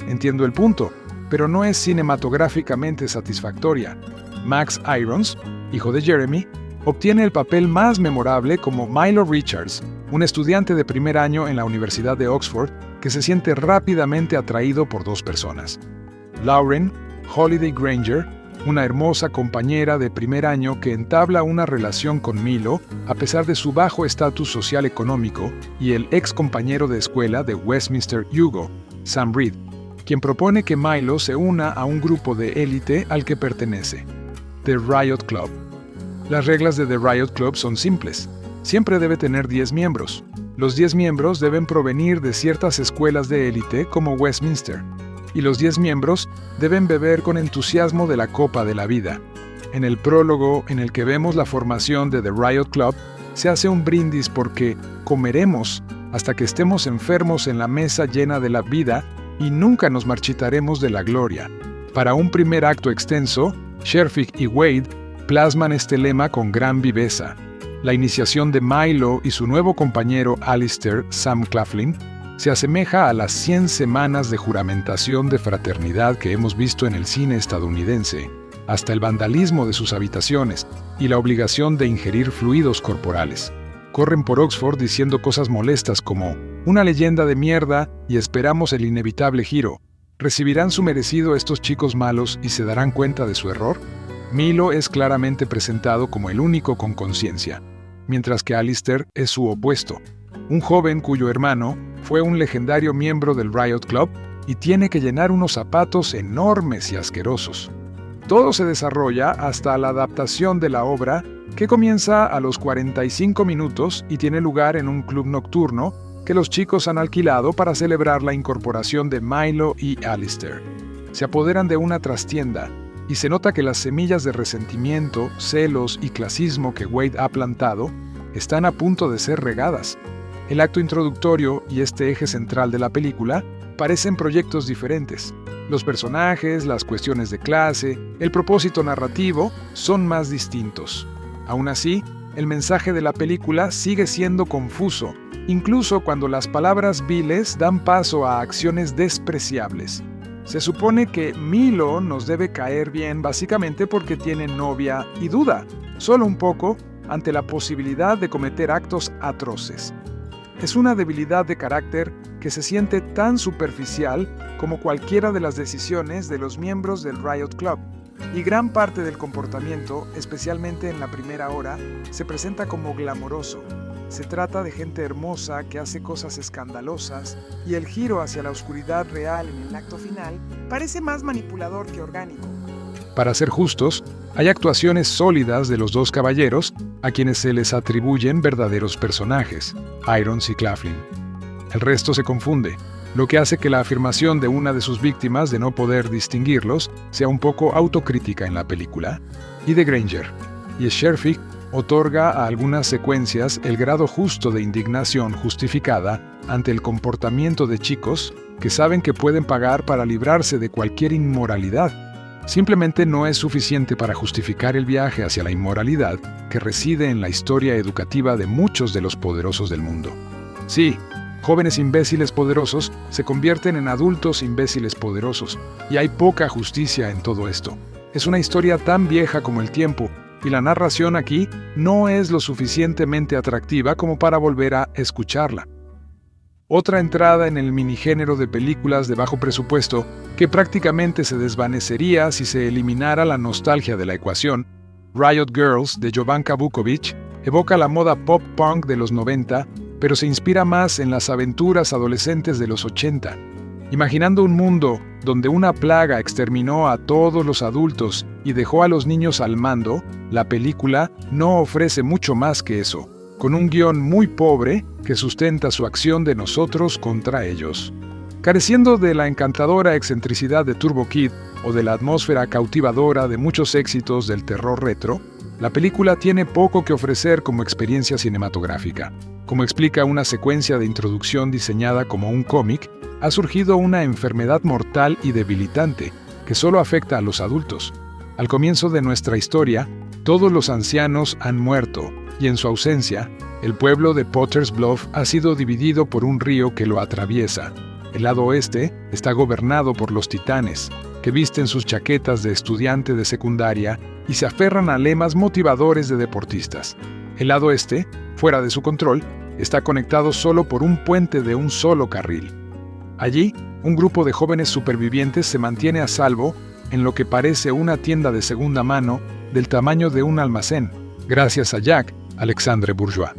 Entiendo el punto, pero no es cinematográficamente satisfactoria. Max Irons, hijo de Jeremy, obtiene el papel más memorable como Milo Richards, un estudiante de primer año en la Universidad de Oxford que se siente rápidamente atraído por dos personas. Lauren Holiday Granger, una hermosa compañera de primer año que entabla una relación con Milo a pesar de su bajo estatus social económico, y el ex compañero de escuela de Westminster Hugo, Sam Reed, quien propone que Milo se una a un grupo de élite al que pertenece, The Riot Club. Las reglas de The Riot Club son simples. Siempre debe tener 10 miembros. Los 10 miembros deben provenir de ciertas escuelas de élite como Westminster, y los 10 miembros deben beber con entusiasmo de la copa de la vida. En el prólogo en el que vemos la formación de The Riot Club, se hace un brindis porque comeremos hasta que estemos enfermos en la mesa llena de la vida y nunca nos marchitaremos de la gloria. Para un primer acto extenso, Scherfig y Wade plasman este lema con gran viveza. La iniciación de Milo y su nuevo compañero Alistair, Sam Claflin, se asemeja a las 100 semanas de juramentación de fraternidad que hemos visto en el cine estadounidense, hasta el vandalismo de sus habitaciones y la obligación de ingerir fluidos corporales. Corren por Oxford diciendo cosas molestas como «una leyenda de mierda y esperamos el inevitable giro». ¿Recibirán su merecido estos chicos malos y se darán cuenta de su error? Milo es claramente presentado como el único con conciencia, mientras que Alistair es su opuesto, un joven cuyo hermano fue un legendario miembro del Riot Club y tiene que llenar unos zapatos enormes y asquerosos. Todo se desarrolla hasta la adaptación de la obra, que comienza a los 45 minutos y tiene lugar en un club nocturno que los chicos han alquilado para celebrar la incorporación de Milo y Alistair. Se apoderan de una trastienda y se nota que las semillas de resentimiento, celos y clasismo que Wade ha plantado están a punto de ser regadas. El acto introductorio y este eje central de la película parecen proyectos diferentes. Los personajes, las cuestiones de clase, el propósito narrativo son más distintos. Aún así, el mensaje de la película sigue siendo confuso, incluso cuando las palabras viles dan paso a acciones despreciables. Se supone que Milo nos debe caer bien básicamente porque tiene novia y duda, solo un poco, ante la posibilidad de cometer actos atroces. Es una debilidad de carácter que se siente tan superficial como cualquiera de las decisiones de los miembros del Riot Club, y gran parte del comportamiento, especialmente en la primera hora, se presenta como glamoroso. Se trata de gente hermosa que hace cosas escandalosas, y el giro hacia la oscuridad real en el acto final parece más manipulador que orgánico. Para ser justos, hay actuaciones sólidas de los dos caballeros a quienes se les atribuyen verdaderos personajes, Irons y Claflin. El resto se confunde, lo que hace que la afirmación de una de sus víctimas de no poder distinguirlos sea un poco autocrítica en la película. Y de Granger y Scherfig otorga a algunas secuencias el grado justo de indignación justificada ante el comportamiento de chicos que saben que pueden pagar para librarse de cualquier inmoralidad. Simplemente no es suficiente para justificar el viaje hacia la inmoralidad que reside en la historia educativa de muchos de los poderosos del mundo. Sí, jóvenes imbéciles poderosos se convierten en adultos imbéciles poderosos, y hay poca justicia en todo esto. Es una historia tan vieja como el tiempo, y la narración aquí no es lo suficientemente atractiva como para volver a escucharla. Otra entrada en el minigénero de películas de bajo presupuesto que prácticamente se desvanecería si se eliminara la nostalgia de la ecuación, Riot Girls de Jovanka Vukovic evoca la moda pop-punk de los 90, pero se inspira más en las aventuras adolescentes de los 80. Imaginando un mundo donde una plaga exterminó a todos los adultos y dejó a los niños al mando, la película no ofrece mucho más que eso, con un guión muy pobre que sustenta su acción de nosotros contra ellos. Careciendo de la encantadora excentricidad de Turbo Kid o de la atmósfera cautivadora de muchos éxitos del terror retro, la película tiene poco que ofrecer como experiencia cinematográfica. Como explica una secuencia de introducción diseñada como un cómic, ha surgido una enfermedad mortal y debilitante que solo afecta a los adultos. Al comienzo de nuestra historia, todos los ancianos han muerto, y en su ausencia, el pueblo de Potter's Bluff ha sido dividido por un río que lo atraviesa. El lado oeste está gobernado por los titanes, que visten sus chaquetas de estudiante de secundaria y se aferran a lemas motivadores de deportistas. El lado este, fuera de su control, está conectado solo por un puente de un solo carril. Allí, un grupo de jóvenes supervivientes se mantiene a salvo en lo que parece una tienda de segunda mano del tamaño de un almacén, gracias a Jacques-Alexandre Bourgeois.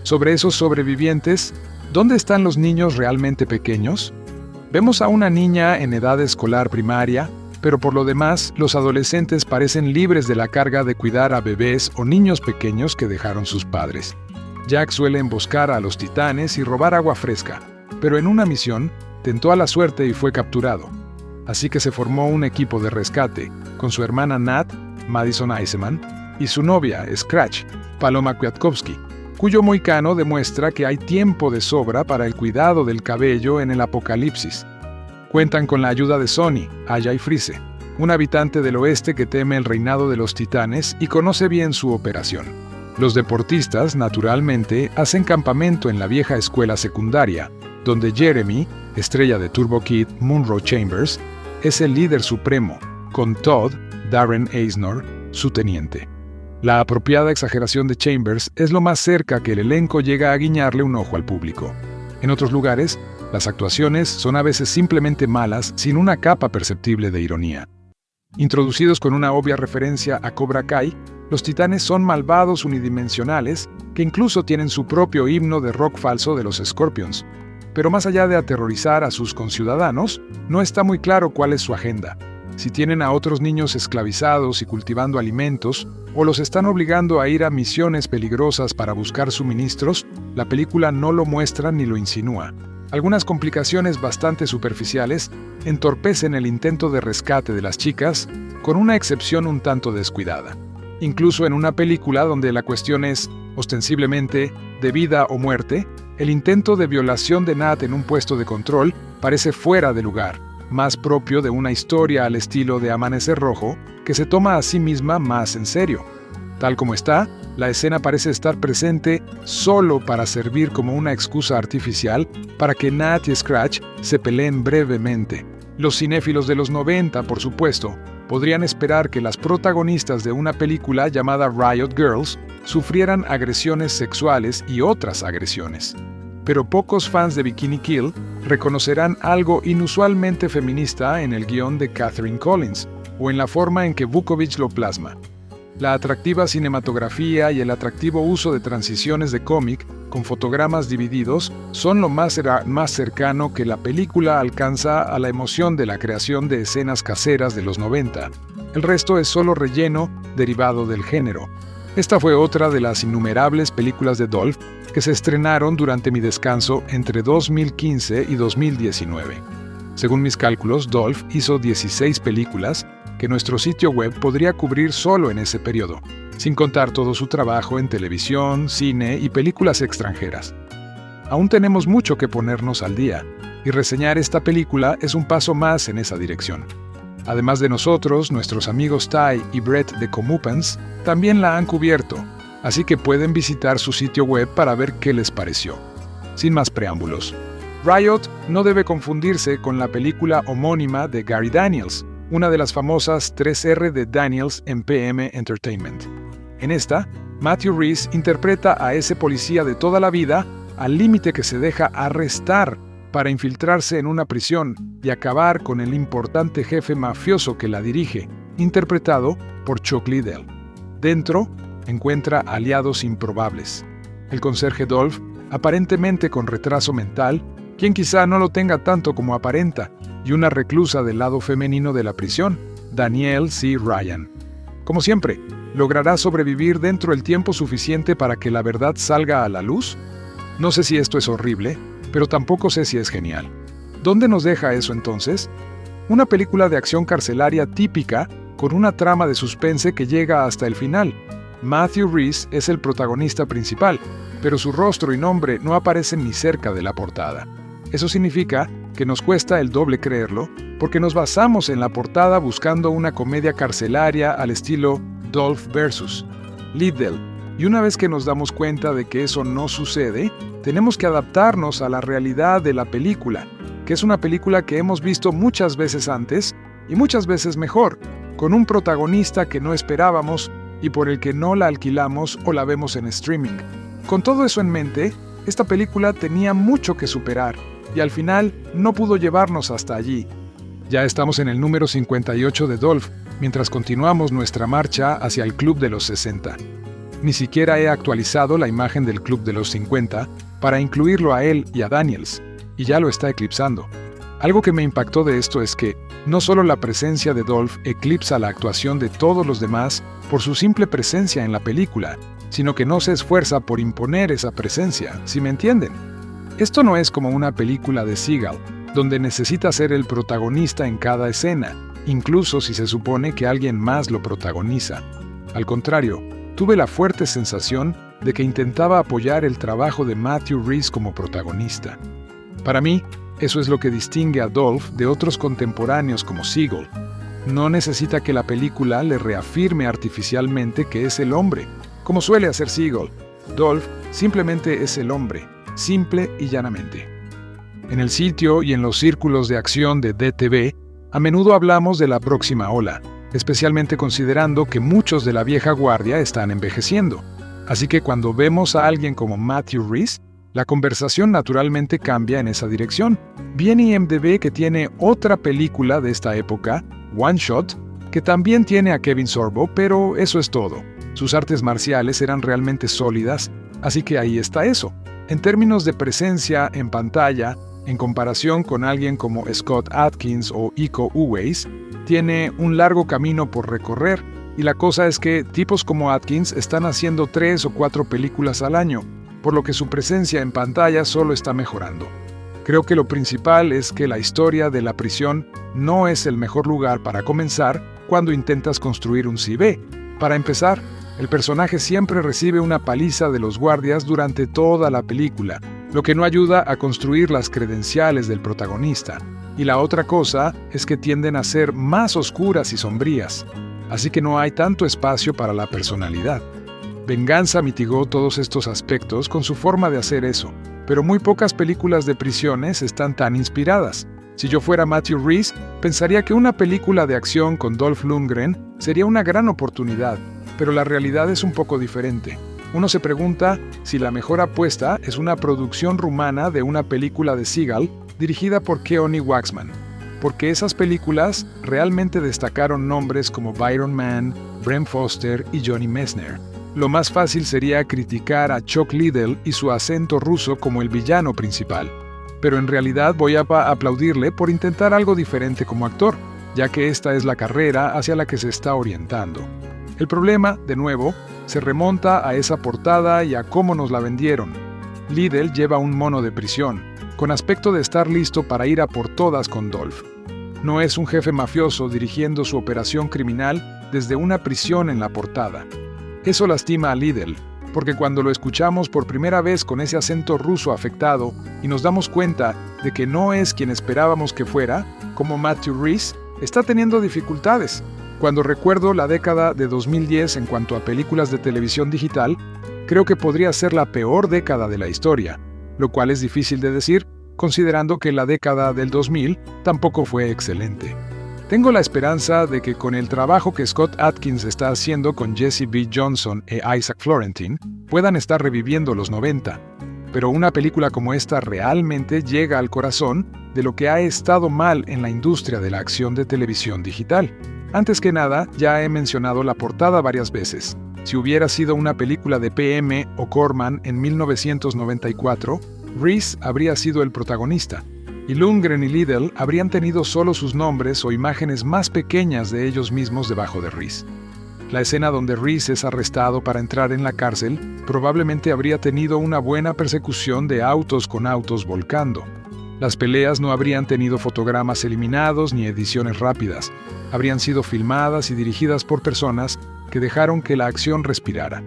Sobre esos sobrevivientes, ¿dónde están los niños realmente pequeños? Vemos a una niña en edad escolar primaria, pero por lo demás, los adolescentes parecen libres de la carga de cuidar a bebés o niños pequeños que dejaron sus padres. Jack suele emboscar a los titanes y robar agua fresca, pero en una misión tentó a la suerte y fue capturado. Así que se formó un equipo de rescate, con su hermana Nat, Madison Iseman, y su novia, Scratch, Paloma Kwiatkowski, cuyo moicano demuestra que hay tiempo de sobra para el cuidado del cabello en el apocalipsis. Cuentan con la ayuda de Sonny, Aya y Freeze, un habitante del oeste que teme el reinado de los titanes y conoce bien su operación. Los deportistas, naturalmente, hacen campamento en la vieja escuela secundaria, donde Jeremy, estrella de Turbo Kid Munro Chambers, es el líder supremo, con Todd, Darren Aznor, su teniente. La apropiada exageración de Chambers es lo más cerca que el elenco llega a guiñarle un ojo al público. En otros lugares, las actuaciones son a veces simplemente malas sin una capa perceptible de ironía. Introducidos con una obvia referencia a Cobra Kai, los titanes son malvados unidimensionales que incluso tienen su propio himno de rock falso de los Scorpions. Pero más allá de aterrorizar a sus conciudadanos, no está muy claro cuál es su agenda. Si tienen a otros niños esclavizados y cultivando alimentos, o los están obligando a ir a misiones peligrosas para buscar suministros, la película no lo muestra ni lo insinúa. Algunas complicaciones bastante superficiales entorpecen el intento de rescate de las chicas, con una excepción un tanto descuidada. Incluso en una película donde la cuestión es ostensiblemente de vida o muerte, el intento de violación de Nat en un puesto de control parece fuera de lugar, más propio de una historia al estilo de Amanecer Rojo, que se toma a sí misma más en serio. Tal como está, la escena parece estar presente solo para servir como una excusa artificial para que Nat y Scratch se peleen brevemente. Los cinéfilos de los 90, por supuesto, podrían esperar que las protagonistas de una película llamada Riot Girls sufrieran agresiones sexuales y otras agresiones. Pero pocos fans de Bikini Kill reconocerán algo inusualmente feminista en el guión de Catherine Collins, o en la forma en que Vukovich lo plasma. La atractiva cinematografía y el atractivo uso de transiciones de cómic con fotogramas divididos son lo más cercano que la película alcanza a la emoción de la creación de escenas caseras de los 90. El resto es solo relleno derivado del género. Esta fue otra de las innumerables películas de Dolph que se estrenaron durante mi descanso entre 2015 y 2019. Según mis cálculos, Dolph hizo 16 películas que nuestro sitio web podría cubrir solo en ese periodo, sin contar todo su trabajo en televisión, cine y películas extranjeras. Aún tenemos mucho que ponernos al día, y reseñar esta película es un paso más en esa dirección. Además de nosotros, nuestros amigos Ty y Brett de Comeuppance también la han cubierto, así que pueden visitar su sitio web para ver qué les pareció. Sin más preámbulos, Riot no debe confundirse con la película homónima de Gary Daniels, una de las famosas 3R de Daniels en PM Entertainment. En esta, Matthew Rhys interpreta a ese policía de toda la vida al límite que se deja arrestar para infiltrarse en una prisión y acabar con el importante jefe mafioso que la dirige, interpretado por Chuck Liddell. Dentro, encuentra aliados improbables. El conserje Dolph, aparentemente con retraso mental, quien quizá no lo tenga tanto como aparenta, y una reclusa del lado femenino de la prisión, Danielle C. Ryan. Como siempre, ¿logrará sobrevivir dentro del tiempo suficiente para que la verdad salga a la luz? No sé si esto es horrible, pero tampoco sé si es genial. ¿Dónde nos deja eso entonces? Una película de acción carcelaria típica con una trama de suspense que llega hasta el final. Matthew Rhys es el protagonista principal, pero su rostro y nombre no aparecen ni cerca de la portada. Eso significa que nos cuesta el doble creerlo, porque nos basamos en la portada buscando una comedia carcelaria al estilo Dolph vs. Liddell, y una vez que nos damos cuenta de que eso no sucede, tenemos que adaptarnos a la realidad de la película, que es una película que hemos visto muchas veces antes y muchas veces mejor, con un protagonista que no esperábamos y por el que no la alquilamos o la vemos en streaming. Con todo eso en mente, esta película tenía mucho que superar, y al final no pudo llevarnos hasta allí. Ya estamos en el número 58 de Dolph, mientras continuamos nuestra marcha hacia el Club de los 60. Ni siquiera he actualizado la imagen del Club de los 50 para incluirlo a él y a Daniels, y ya lo está eclipsando. Algo que me impactó de esto es que no solo la presencia de Dolph eclipsa la actuación de todos los demás por su simple presencia en la película, sino que no se esfuerza por imponer esa presencia, ¿sí me entienden? Esto no es como una película de Seagal, donde necesita ser el protagonista en cada escena, incluso si se supone que alguien más lo protagoniza. Al contrario, tuve la fuerte sensación de que intentaba apoyar el trabajo de Matthew Rhys como protagonista. Para mí, eso es lo que distingue a Dolph de otros contemporáneos como Seagal. No necesita que la película le reafirme artificialmente que es el hombre, como suele hacer Seagal. Dolph simplemente es el hombre, simple y llanamente. En el sitio y en los círculos de acción de DTV, a menudo hablamos de la próxima ola, especialmente considerando que muchos de la vieja guardia están envejeciendo. Así que cuando vemos a alguien como Matthew Rhys, la conversación naturalmente cambia en esa dirección. Bien IMDb que tiene otra película de esta época, One Shot, que también tiene a Kevin Sorbo, pero eso es todo. Sus artes marciales eran realmente sólidas, así que ahí está eso. En términos de presencia en pantalla, en comparación con alguien como Scott Adkins o Iko Uwais, tiene un largo camino por recorrer, y la cosa es que tipos como Adkins están haciendo 3 o 4 películas al año, por lo que su presencia en pantalla solo está mejorando. Creo que lo principal es que la historia de la prisión no es el mejor lugar para comenzar cuando intentas construir un CV. Para empezar, El personaje siempre recibe una paliza de los guardias durante toda la película, lo que no ayuda a construir las credenciales del protagonista. Y la otra cosa es que tienden a ser más oscuras y sombrías, así que no hay tanto espacio para la personalidad. Venganza mitigó todos estos aspectos con su forma de hacer eso, pero muy pocas películas de prisiones están tan inspiradas. Si yo fuera Matthew Rhys, pensaría que una película de acción con Dolph Lundgren sería una gran oportunidad, pero la realidad es un poco diferente. Uno se pregunta si la mejor apuesta es una producción rumana de una película de Seagal dirigida por Keoni Waxman, porque esas películas realmente destacaron nombres como Byron Mann, Brent Foster y Johnny Messner. Lo más fácil sería criticar a Chuck Liddell y su acento ruso como el villano principal, pero en realidad voy a aplaudirle por intentar algo diferente como actor, ya que esta es la carrera hacia la que se está orientando. El problema, de nuevo, se remonta a esa portada y a cómo nos la vendieron. Liddell lleva un mono de prisión, con aspecto de estar listo para ir a por todas con Dolph. No es un jefe mafioso dirigiendo su operación criminal desde una prisión en la portada. Eso lastima a Liddell, porque cuando lo escuchamos por primera vez con ese acento ruso afectado y nos damos cuenta de que no es quien esperábamos que fuera, como Matthew Rhys, está teniendo dificultades. Cuando recuerdo la década de 2010 en cuanto a películas de televisión digital, creo que podría ser la peor década de la historia, lo cual es difícil de decir, considerando que la década del 2000 tampoco fue excelente. Tengo la esperanza de que con el trabajo que Scott Adkins está haciendo con Jesse B. Johnson e Isaac Florentine, puedan estar reviviendo los 90. Pero una película como esta realmente llega al corazón de lo que ha estado mal en la industria de la acción de televisión digital. Antes que nada, ya he mencionado la portada varias veces. Si hubiera sido una película de PM o Corman en 1994, Rhys habría sido el protagonista, y Lundgren y Liddell habrían tenido solo sus nombres o imágenes más pequeñas de ellos mismos debajo de Rhys. La escena donde Rhys es arrestado para entrar en la cárcel probablemente habría tenido una buena persecución de autos con autos volcando. Las peleas no habrían tenido fotogramas eliminados ni ediciones rápidas. Habrían sido filmadas y dirigidas por personas que dejaron que la acción respirara.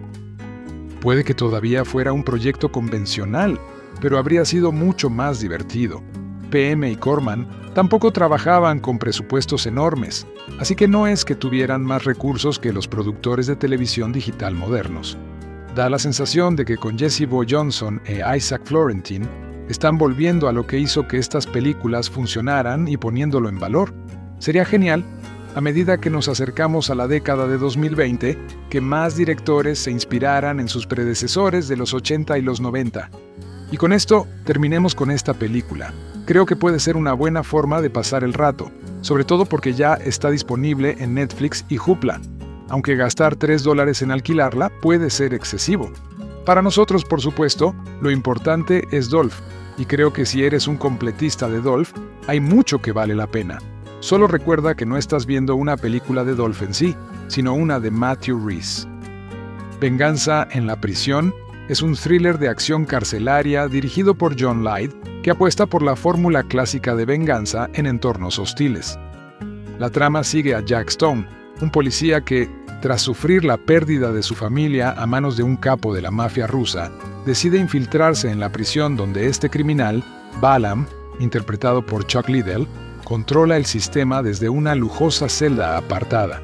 Puede que todavía fuera un proyecto convencional, pero habría sido mucho más divertido. PM y Corman tampoco trabajaban con presupuestos enormes, así que no es que tuvieran más recursos que los productores de televisión digital modernos. Da la sensación de que con Jesse B. Johnson e Isaac Florentine están volviendo a lo que hizo que estas películas funcionaran y poniéndolo en valor. Sería genial, a medida que nos acercamos a la década de 2020, que más directores se inspiraran en sus predecesores de los 80 y los 90. Y con esto, terminemos con esta película. Creo que puede ser una buena forma de pasar el rato, sobre todo porque ya está disponible en Netflix y Hoopla, aunque gastar $3 en alquilarla puede ser excesivo. Para nosotros, por supuesto, lo importante es Dolph, y creo que si eres un completista de Dolph, hay mucho que vale la pena. Solo recuerda que no estás viendo una película de Dolph en sí, sino una de Matthew Rhys. Venganza en la prisión es un thriller de acción carcelaria dirigido por John Light, que apuesta por la fórmula clásica de venganza en entornos hostiles. La trama sigue a Jack Stone, un policía que, tras sufrir la pérdida de su familia a manos de un capo de la mafia rusa, decide infiltrarse en la prisión donde este criminal, Balam, interpretado por Chuck Liddell, controla el sistema desde una lujosa celda apartada.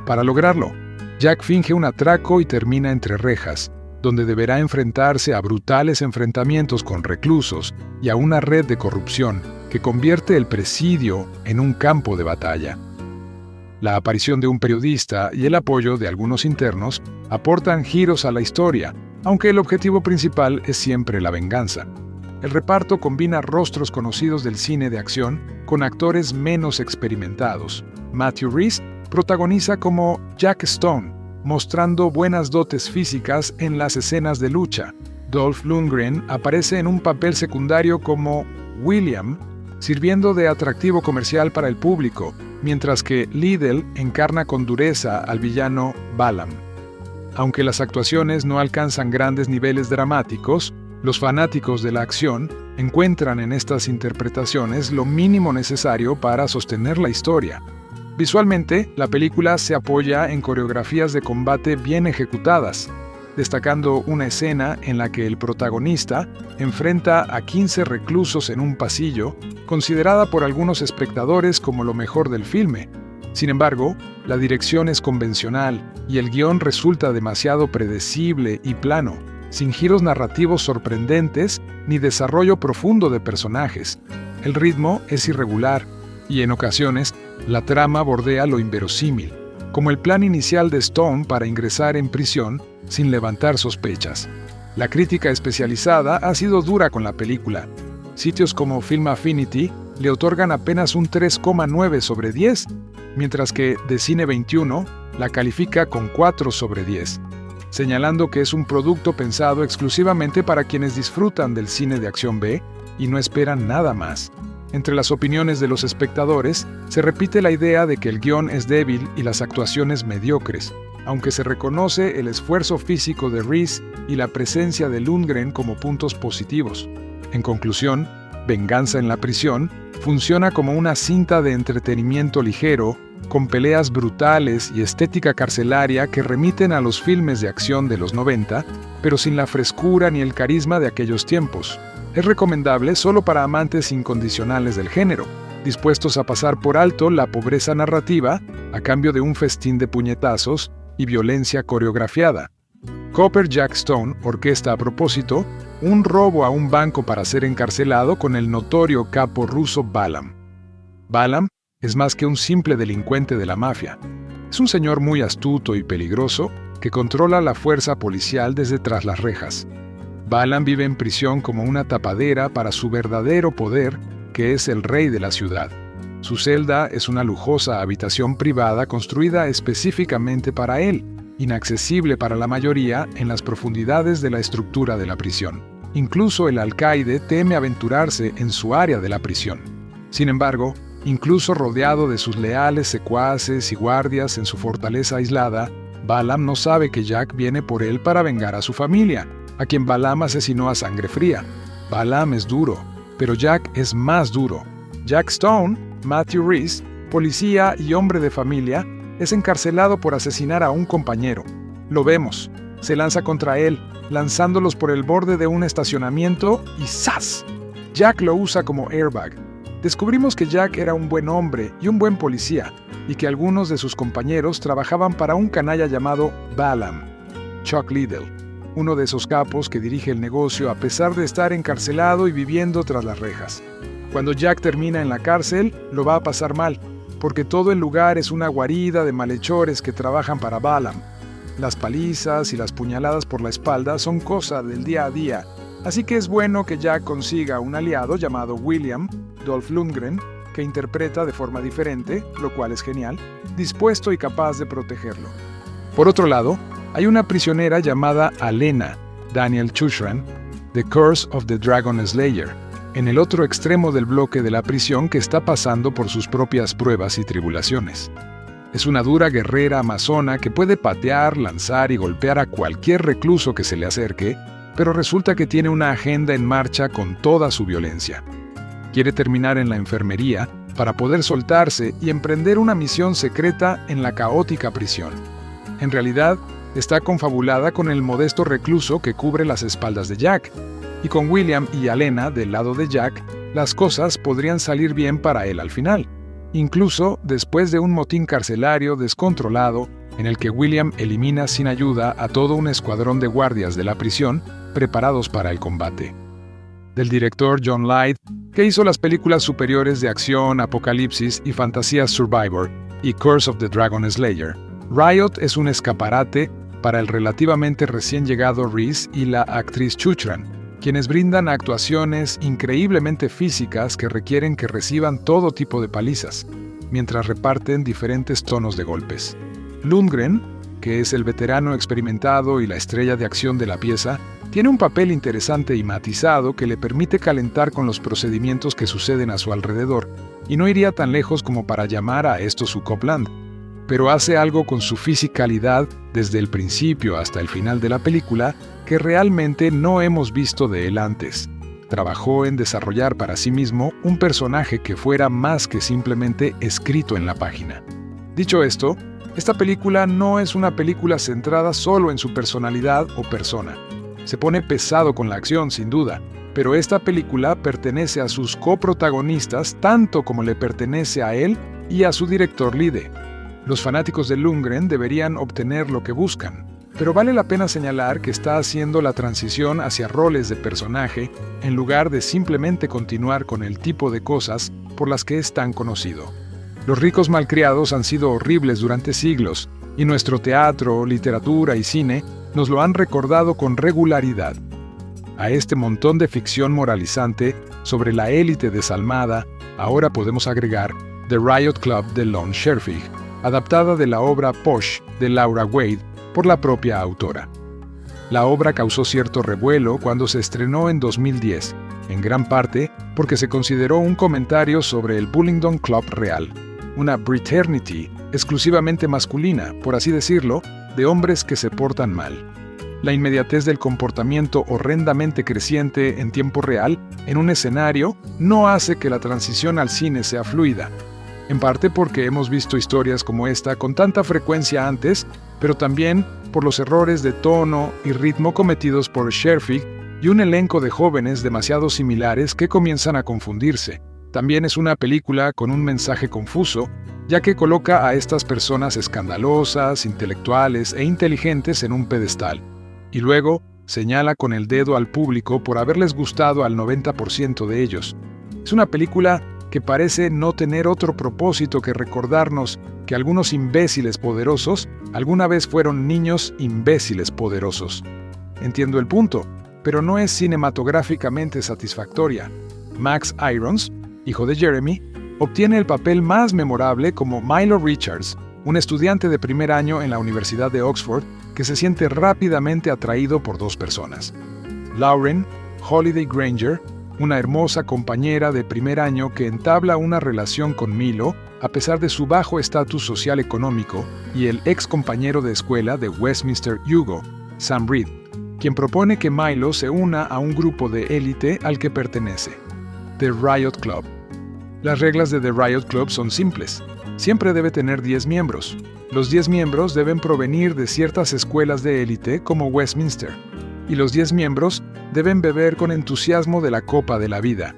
Para lograrlo, Jack finge un atraco y termina entre rejas, donde deberá enfrentarse a brutales enfrentamientos con reclusos y a una red de corrupción que convierte el presidio en un campo de batalla. La aparición de un periodista y el apoyo de algunos internos aportan giros a la historia, aunque el objetivo principal es siempre la venganza. El reparto combina rostros conocidos del cine de acción con actores menos experimentados. Matthew Rhys protagoniza como Jack Stone, mostrando buenas dotes físicas en las escenas de lucha. Dolph Lundgren aparece en un papel secundario como William, sirviendo de atractivo comercial para el público, mientras que Liddell encarna con dureza al villano Balam. Aunque las actuaciones no alcanzan grandes niveles dramáticos, los fanáticos de la acción encuentran en estas interpretaciones lo mínimo necesario para sostener la historia. Visualmente, la película se apoya en coreografías de combate bien ejecutadas, destacando una escena en la que el protagonista enfrenta a 15 reclusos en un pasillo, considerada por algunos espectadores como lo mejor del filme. Sin embargo, la dirección es convencional y el guión resulta demasiado predecible y plano, sin giros narrativos sorprendentes ni desarrollo profundo de personajes. El ritmo es irregular y, en ocasiones, la trama bordea lo inverosímil, como el plan inicial de Stone para ingresar en prisión sin levantar sospechas. La crítica especializada ha sido dura con la película. Sitios como Film Affinity le otorgan apenas un 3,9 sobre 10, mientras que The Cine 21 la califica con 4 sobre 10, señalando que es un producto pensado exclusivamente para quienes disfrutan del cine de acción B y no esperan nada más. Entre las opiniones de los espectadores, se repite la idea de que el guión es débil y las actuaciones mediocres, aunque se reconoce el esfuerzo físico de Reese y la presencia de Lundgren como puntos positivos. En conclusión, Venganza en la prisión funciona como una cinta de entretenimiento ligero, con peleas brutales y estética carcelaria que remiten a los filmes de acción de los 90, pero sin la frescura ni el carisma de aquellos tiempos. Es recomendable solo para amantes incondicionales del género, dispuestos a pasar por alto la pobreza narrativa a cambio de un festín de puñetazos y violencia coreografiada. Copper Jack Stone orquesta a propósito un robo a un banco para ser encarcelado con el notorio capo ruso Balaam. Balaam es más que un simple delincuente de la mafia. Es un señor muy astuto y peligroso que controla la fuerza policial desde tras las rejas. Balaam vive en prisión como una tapadera para su verdadero poder, que es el rey de la ciudad. Su celda es una lujosa habitación privada construida específicamente para él, inaccesible para la mayoría en las profundidades de la estructura de la prisión. Incluso el alcaide teme aventurarse en su área de la prisión. Sin embargo, incluso rodeado de sus leales secuaces y guardias en su fortaleza aislada, Balaam no sabe que Jack viene por él para vengar a su familia, a quien Balaam asesinó a sangre fría. Balaam es duro, pero Jack es más duro. Jack Stone, Matthew Reese, policía y hombre de familia, es encarcelado por asesinar a un compañero. Lo vemos. Se lanza contra él, lanzándolos por el borde de un estacionamiento y ¡zas! Jack lo usa como airbag. Descubrimos que Jack era un buen hombre y un buen policía, y que algunos de sus compañeros trabajaban para un canalla llamado Balaam, Chuck Liddell, uno de esos capos que dirige el negocio a pesar de estar encarcelado y viviendo tras las rejas. Cuando Jack termina en la cárcel, lo va a pasar mal, porque todo el lugar es una guarida de malhechores que trabajan para Balaam. Las palizas y las puñaladas por la espalda son cosa del día a día, así que es bueno que Jack consiga un aliado llamado William, Dolph Lundgren, que interpreta de forma diferente, lo cual es genial, dispuesto y capaz de protegerlo. Por otro lado, hay una prisionera llamada Alena, Daniel Chushran, The Curse of the Dragon Slayer, en el otro extremo del bloque de la prisión que está pasando por sus propias pruebas y tribulaciones. Es una dura guerrera amazona que puede patear, lanzar y golpear a cualquier recluso que se le acerque, pero resulta que tiene una agenda en marcha con toda su violencia. Quiere terminar en la enfermería para poder soltarse y emprender una misión secreta en la caótica prisión. En realidad, está confabulada con el modesto recluso que cubre las espaldas de Jack, y con William y Alena del lado de Jack, las cosas podrían salir bien para él al final, incluso después de un motín carcelario descontrolado en el que William elimina sin ayuda a todo un escuadrón de guardias de la prisión preparados para el combate. Del director John Light, que hizo las películas superiores de acción, apocalipsis y fantasía Survivor y Curse of the Dragon Slayer, Riot es un escaparate para el relativamente recién llegado Reese y la actriz Chushran, quienes brindan actuaciones increíblemente físicas que requieren que reciban todo tipo de palizas, mientras reparten diferentes tonos de golpes. Lundgren, que es el veterano experimentado y la estrella de acción de la pieza, tiene un papel interesante y matizado que le permite calentar con los procedimientos que suceden a su alrededor, y no iría tan lejos como para llamar a esto su Copland, pero hace algo con su fisicalidad desde el principio hasta el final de la película que realmente no hemos visto de él antes. Trabajó en desarrollar para sí mismo un personaje que fuera más que simplemente escrito en la página. Dicho esto, esta película no es una película centrada solo en su personalidad o persona. Se pone pesado con la acción, sin duda, pero esta película pertenece a sus coprotagonistas tanto como le pertenece a él y a su director Lide. Los fanáticos de Lundgren deberían obtener lo que buscan, pero vale la pena señalar que está haciendo la transición hacia roles de personaje en lugar de simplemente continuar con el tipo de cosas por las que es tan conocido. Los ricos malcriados han sido horribles durante siglos, y nuestro teatro, literatura y cine nos lo han recordado con regularidad. A este montón de ficción moralizante sobre la élite desalmada, ahora podemos agregar The Riot Club de Lon Scherfig, adaptada de la obra Posh de Laura Wade por la propia autora. La obra causó cierto revuelo cuando se estrenó en 2010, en gran parte porque se consideró un comentario sobre el Bullingdon Club real, una fraternity exclusivamente masculina, por así decirlo, de hombres que se portan mal. La inmediatez del comportamiento horrendamente creciente en tiempo real en un escenario no hace que la transición al cine sea fluida, en parte porque hemos visto historias como esta con tanta frecuencia antes, pero también por los errores de tono y ritmo cometidos por Scherfig y un elenco de jóvenes demasiado similares que comienzan a confundirse. También es una película con un mensaje confuso, ya que coloca a estas personas escandalosas, intelectuales e inteligentes en un pedestal, y luego señala con el dedo al público por haberles gustado al 90% de ellos. Es una película que parece no tener otro propósito que recordarnos que algunos imbéciles poderosos alguna vez fueron niños imbéciles poderosos. Entiendo el punto, pero no es cinematográficamente satisfactoria. Max Irons, hijo de Jeremy, obtiene el papel más memorable como Milo Richards, un estudiante de primer año en la Universidad de Oxford que se siente rápidamente atraído por dos personas. Lauren Holiday Granger, una hermosa compañera de primer año que entabla una relación con Milo a pesar de su bajo estatus social económico, y el ex compañero de escuela de Westminster Hugo, Sam Reed, quien propone que Milo se una a un grupo de élite al que pertenece, The Riot Club. Las reglas de The Riot Club son simples. Siempre debe tener 10 miembros. Los 10 miembros deben provenir de ciertas escuelas de élite como Westminster, y los 10 miembros deben beber con entusiasmo de la copa de la vida.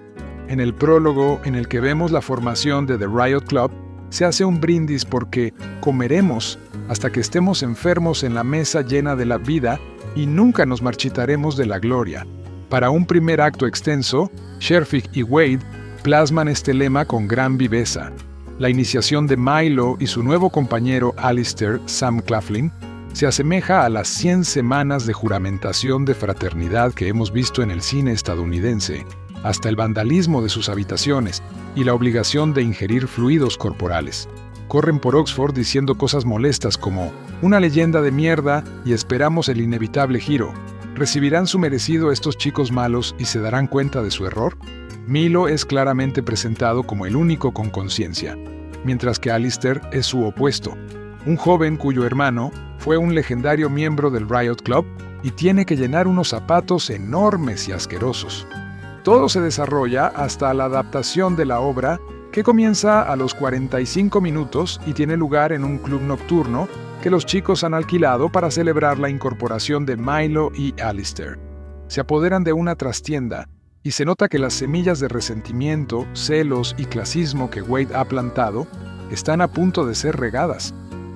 En el prólogo en el que vemos la formación de The Riot Club, se hace un brindis porque comeremos hasta que estemos enfermos en la mesa llena de la vida y nunca nos marchitaremos de la gloria. Para un primer acto extenso, Scherfig y Wade plasman este lema con gran viveza. La iniciación de Milo y su nuevo compañero Alistair, Sam Claflin, se asemeja a las 100 semanas de juramentación de fraternidad que hemos visto en el cine estadounidense, hasta el vandalismo de sus habitaciones y la obligación de ingerir fluidos corporales. Corren por Oxford diciendo cosas molestas como «una leyenda de mierda y esperamos el inevitable giro». ¿Recibirán su merecido estos chicos malos y se darán cuenta de su error? Milo es claramente presentado como el único con conciencia, mientras que Alistair es su opuesto, un joven cuyo hermano fue un legendario miembro del Riot Club y tiene que llenar unos zapatos enormes y asquerosos. Todo se desarrolla hasta la adaptación de la obra, que comienza a los 45 minutos y tiene lugar en un club nocturno que los chicos han alquilado para celebrar la incorporación de Milo y Alistair. Se apoderan de una trastienda y se nota que las semillas de resentimiento, celos y clasismo que Wade ha plantado están a punto de ser regadas.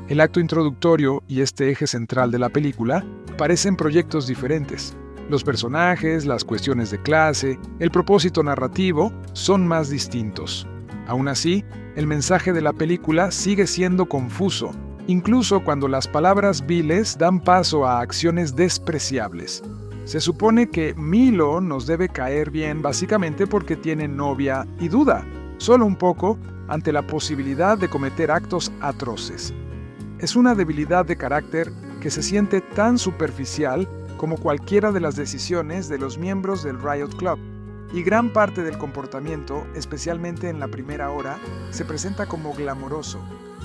El acto introductorio y este eje central de la película parecen proyectos diferentes. Los personajes, las cuestiones de clase, el propósito narrativo son más distintos. Aún así, el mensaje de la película sigue siendo confuso, incluso cuando las palabras viles dan paso a acciones despreciables. Se supone que Milo nos debe caer bien básicamente porque tiene novia y duda, solo un poco, ante la posibilidad de cometer actos atroces. Es una debilidad de carácter que se siente tan superficial como cualquiera de las decisiones de los miembros del Riot Club, y gran parte del comportamiento, especialmente en la primera hora, se presenta como glamoroso.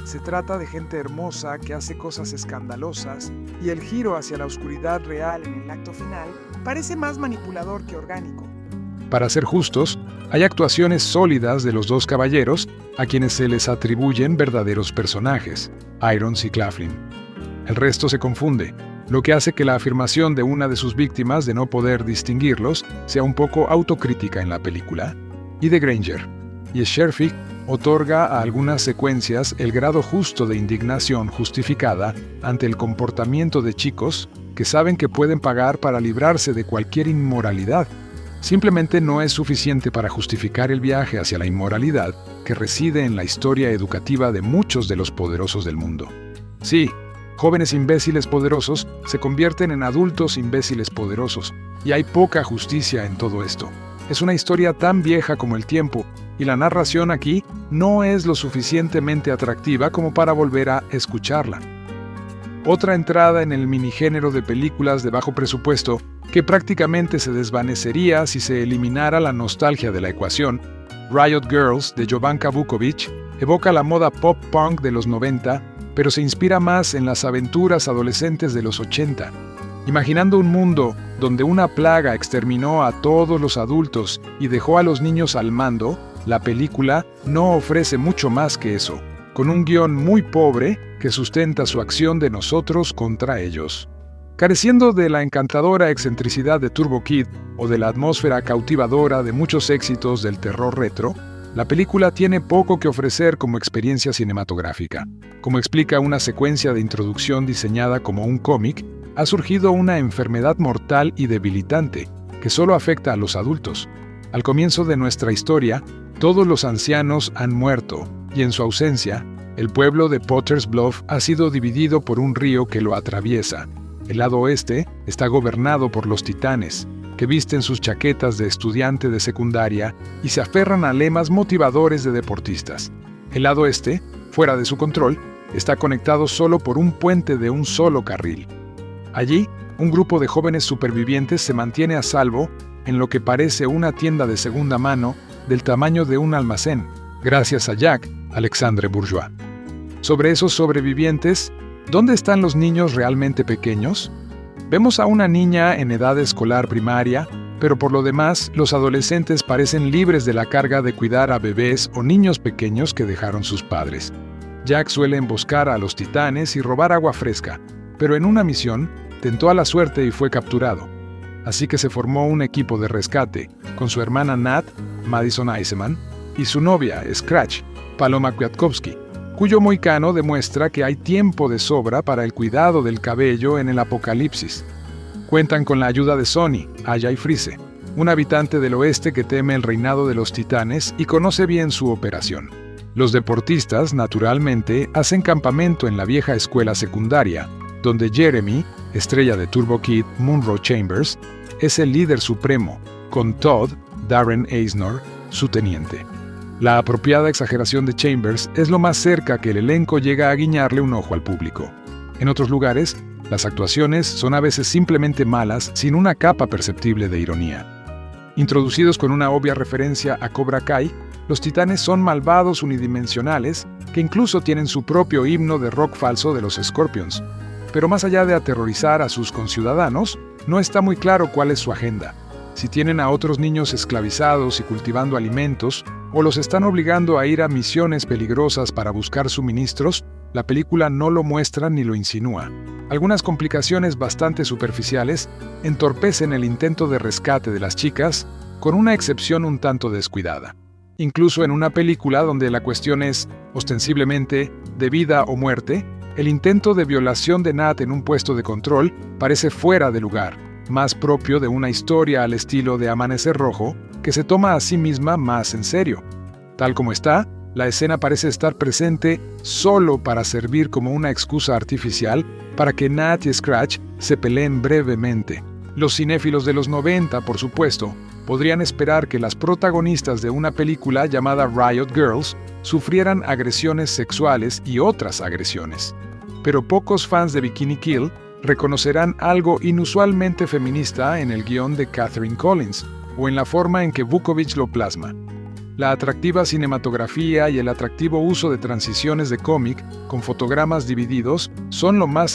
Se trata de gente hermosa que hace cosas escandalosas, y el giro hacia la oscuridad real en el acto final parece más manipulador que orgánico. Para ser justos, hay actuaciones sólidas de los dos caballeros a quienes se les atribuyen verdaderos personajes, Irons y Claflin. El resto se confunde, lo que hace que la afirmación de una de sus víctimas de no poder distinguirlos sea un poco autocrítica en la película. Y de Granger y Scherfig otorga a algunas secuencias el grado justo de indignación justificada ante el comportamiento de chicos que saben que pueden pagar para librarse de cualquier inmoralidad. Simplemente no es suficiente para justificar el viaje hacia la inmoralidad que reside en la historia educativa de muchos de los poderosos del mundo. Sí, jóvenes imbéciles poderosos se convierten en adultos imbéciles poderosos, y hay poca justicia en todo esto. Es una historia tan vieja como el tiempo, y la narración aquí no es lo suficientemente atractiva como para volver a escucharla. Otra entrada en el minigénero de películas de bajo presupuesto que prácticamente se desvanecería si se eliminara la nostalgia de la ecuación, Riot Girls de Jovanka Vukovic evoca la moda pop-punk de los 90, pero se inspira más en las aventuras adolescentes de los 80. Imaginando un mundo donde una plaga exterminó a todos los adultos y dejó a los niños al mando, la película no ofrece mucho más que eso, con un guión muy pobre que sustenta su acción de nosotros contra ellos. Careciendo de la encantadora excentricidad de Turbo Kid o de la atmósfera cautivadora de muchos éxitos del terror retro, la película tiene poco que ofrecer como experiencia cinematográfica. Como explica una secuencia de introducción diseñada como un cómic, ha surgido una enfermedad mortal y debilitante que solo afecta a los adultos. Al comienzo de nuestra historia, todos los ancianos han muerto, y en su ausencia, el pueblo de Potter's Bluff ha sido dividido por un río que lo atraviesa. El lado oeste está gobernado por los titanes, que visten sus chaquetas de estudiante de secundaria y se aferran a lemas motivadores de deportistas. El lado este, fuera de su control, está conectado solo por un puente de un solo carril. Allí, un grupo de jóvenes supervivientes se mantiene a salvo en lo que parece una tienda de segunda mano del tamaño de un almacén, gracias a Jack Alexandre Bourgeois. Sobre esos sobrevivientes, ¿dónde están los niños realmente pequeños? Vemos a una niña en edad escolar primaria, pero por lo demás, los adolescentes parecen libres de la carga de cuidar a bebés o niños pequeños que dejaron sus padres. Jack suele emboscar a los titanes y robar agua fresca, pero en una misión tentó a la suerte y fue capturado. Así que se formó un equipo de rescate, con su hermana Nat, Madison Iseman, y su novia, Scratch, Paloma Kwiatkowski, cuyo moicano demuestra que hay tiempo de sobra para el cuidado del cabello en el apocalipsis. Cuentan con la ayuda de Sonny, Aya y Freeze, un habitante del oeste que teme el reinado de los titanes y conoce bien su operación. Los deportistas, naturalmente, hacen campamento en la vieja escuela secundaria, donde Jeremy, estrella de Turbo Kid, Munro Chambers, es el líder supremo, con Todd, Darren Eisnor, su teniente. La apropiada exageración de Chambers es lo más cerca que el elenco llega a guiñarle un ojo al público. En otros lugares, las actuaciones son a veces simplemente malas sin una capa perceptible de ironía. Introducidos con una obvia referencia a Cobra Kai, los titanes son malvados unidimensionales que incluso tienen su propio himno de rock falso de los Scorpions. Pero más allá de aterrorizar a sus conciudadanos, no está muy claro cuál es su agenda. Si tienen a otros niños esclavizados y cultivando alimentos, o los están obligando a ir a misiones peligrosas para buscar suministros, la película no lo muestra ni lo insinúa. Algunas complicaciones bastante superficiales entorpecen el intento de rescate de las chicas, con una excepción un tanto descuidada. Incluso en una película donde la cuestión es, ostensiblemente, de vida o muerte, el intento de violación de Nat en un puesto de control parece fuera de lugar, más propio de una historia al estilo de Amanecer Rojo, que se toma a sí misma más en serio. Tal como está, la escena parece estar presente solo para servir como una excusa artificial para que Nat y Scratch se peleen brevemente. Los cinéfilos de los 90, por supuesto, podrían esperar que las protagonistas de una película llamada Riot Girls sufrieran agresiones sexuales y otras agresiones. Pero pocos fans de Bikini Kill reconocerán algo inusualmente feminista en el guión de Catherine Collins, o en la forma en que Vukovic lo plasma. La atractiva cinematografía y el atractivo uso de transiciones de cómic con fotogramas divididos son lo más